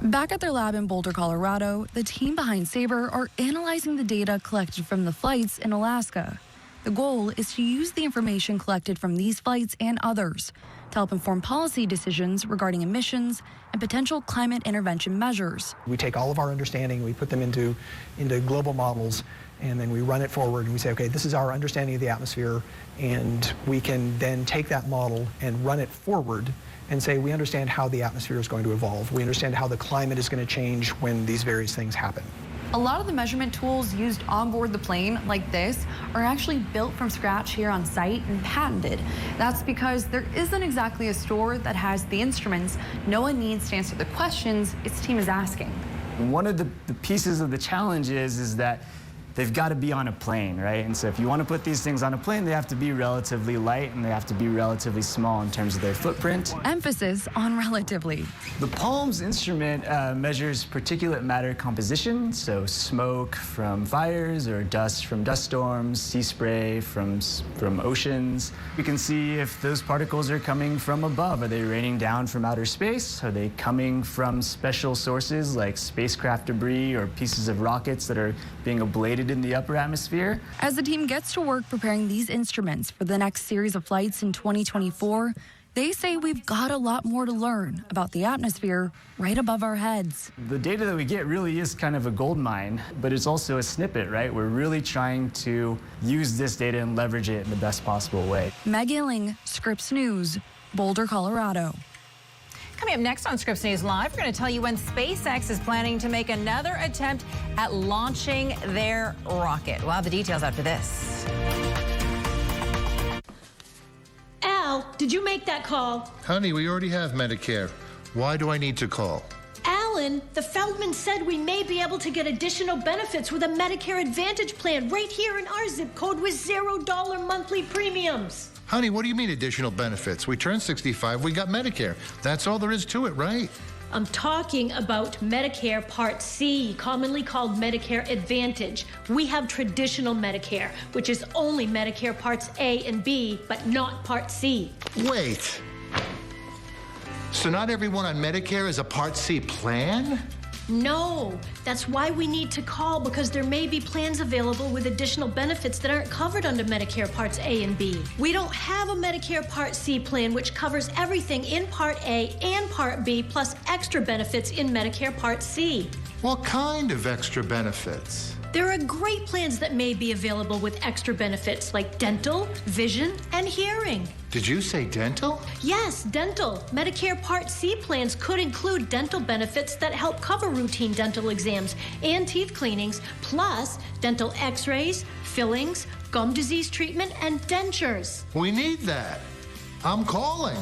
Back at their lab in Boulder, Colorado, the team behind SABRE are analyzing the data collected from the flights in Alaska. The goal is to use the information collected from these flights and others to help inform policy decisions regarding emissions and potential climate intervention measures. We take all of our understanding, we put them into global models, and then we run it forward and we say, okay, this is our understanding of the atmosphere, and we can then take that model and run it forward and say, we understand how the atmosphere is going to evolve. We understand how the climate is going to change when these various things happen. A lot of the measurement tools used on board the plane, like this, are actually built from scratch here on site and patented. That's because there isn't exactly a store that has the instruments NOAA needs to answer the questions its team is asking. One of the pieces of the challenge is that they've got to be on a plane, right? And so if you want to put these things on a plane, they have to be relatively light and they have to be relatively small in terms of their footprint. Emphasis on relatively. The PALMS instrument measures particulate matter composition, so smoke from fires or dust from dust storms, sea spray from oceans. We can see if those particles are coming from above. Are they raining down from outer space? Are they coming from special sources like spacecraft debris or pieces of rockets that are being ablated in the upper atmosphere? As the team gets to work preparing these instruments for the next series of flights in 2024, They say we've got a lot more to learn about the atmosphere right above our heads. The data that we get really is kind of a gold mine, but it's also a snippet, right? We're really trying to use this data and leverage it in the best possible way. Meg Illing, Scripps News, Boulder, Colorado. Coming up next on Scripps News Live, we're going to tell you when SpaceX is planning to make another attempt at launching their rocket. We'll have the details after this. Al, did you make that call? Honey, we already have Medicare. Why do I need to call? Alan, the Feldman said we may be able to get additional benefits with a Medicare Advantage plan right here in our zip code with $0 monthly premiums. Honey, what do you mean additional benefits? We turned 65, we got Medicare. That's all there is to it, right? I'm talking about Medicare Part C, commonly called Medicare Advantage. We have traditional Medicare, which is only Medicare Parts A and B, but not Part C. Wait. So not everyone on Medicare is a Part C plan? No, that's why we need to call, because there may be plans available with additional benefits that aren't covered under Medicare Parts A and B. We don't have a Medicare Part C plan which covers everything in Part A and Part B, plus extra benefits in Medicare Part C. What kind of extra benefits? There are great plans that may be available with extra benefits like dental, vision, and hearing. Did you say dental? Yes, dental. Medicare Part C plans could include dental benefits that help cover routine dental exams and teeth cleanings, plus dental x-rays, fillings, gum disease treatment, and dentures. We need that. I'm calling.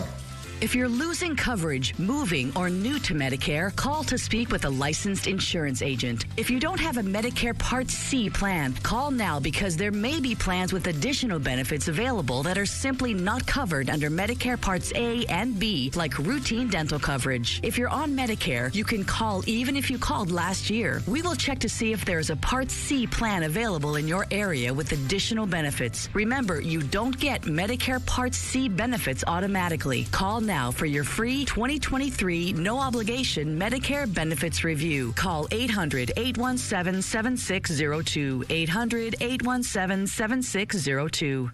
If you're losing coverage, moving, or new to Medicare, call to speak with a licensed insurance agent. If you don't have a Medicare Part C plan, call now because there may be plans with additional benefits available that are simply not covered under Medicare Parts A and B, like routine dental coverage. If you're on Medicare, you can call even if you called last year. We will check to see if there's a Part C plan available in your area with additional benefits. Remember, you don't get Medicare Part C benefits automatically. Call now for your free 2023 no-obligation Medicare benefits review. Call 800-817-7602. 800-817-7602.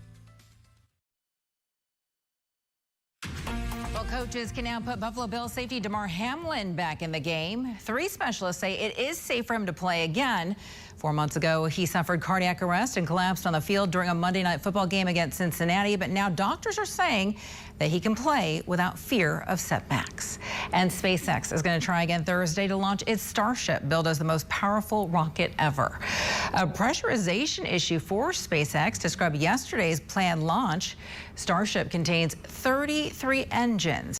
Well, coaches can now put Buffalo Bills safety Damar Hamlin back in the game. 3 specialists say it is safe for him to play again. 4 months ago, he suffered cardiac arrest and collapsed on the field during a Monday Night Football game against Cincinnati. But now doctors are saying that he can play without fear of setbacks. And SpaceX is going to try again Thursday to launch its Starship, billed as the most powerful rocket ever. A pressurization issue for SpaceX to scrub yesterday's planned launch. Starship contains 33 engines.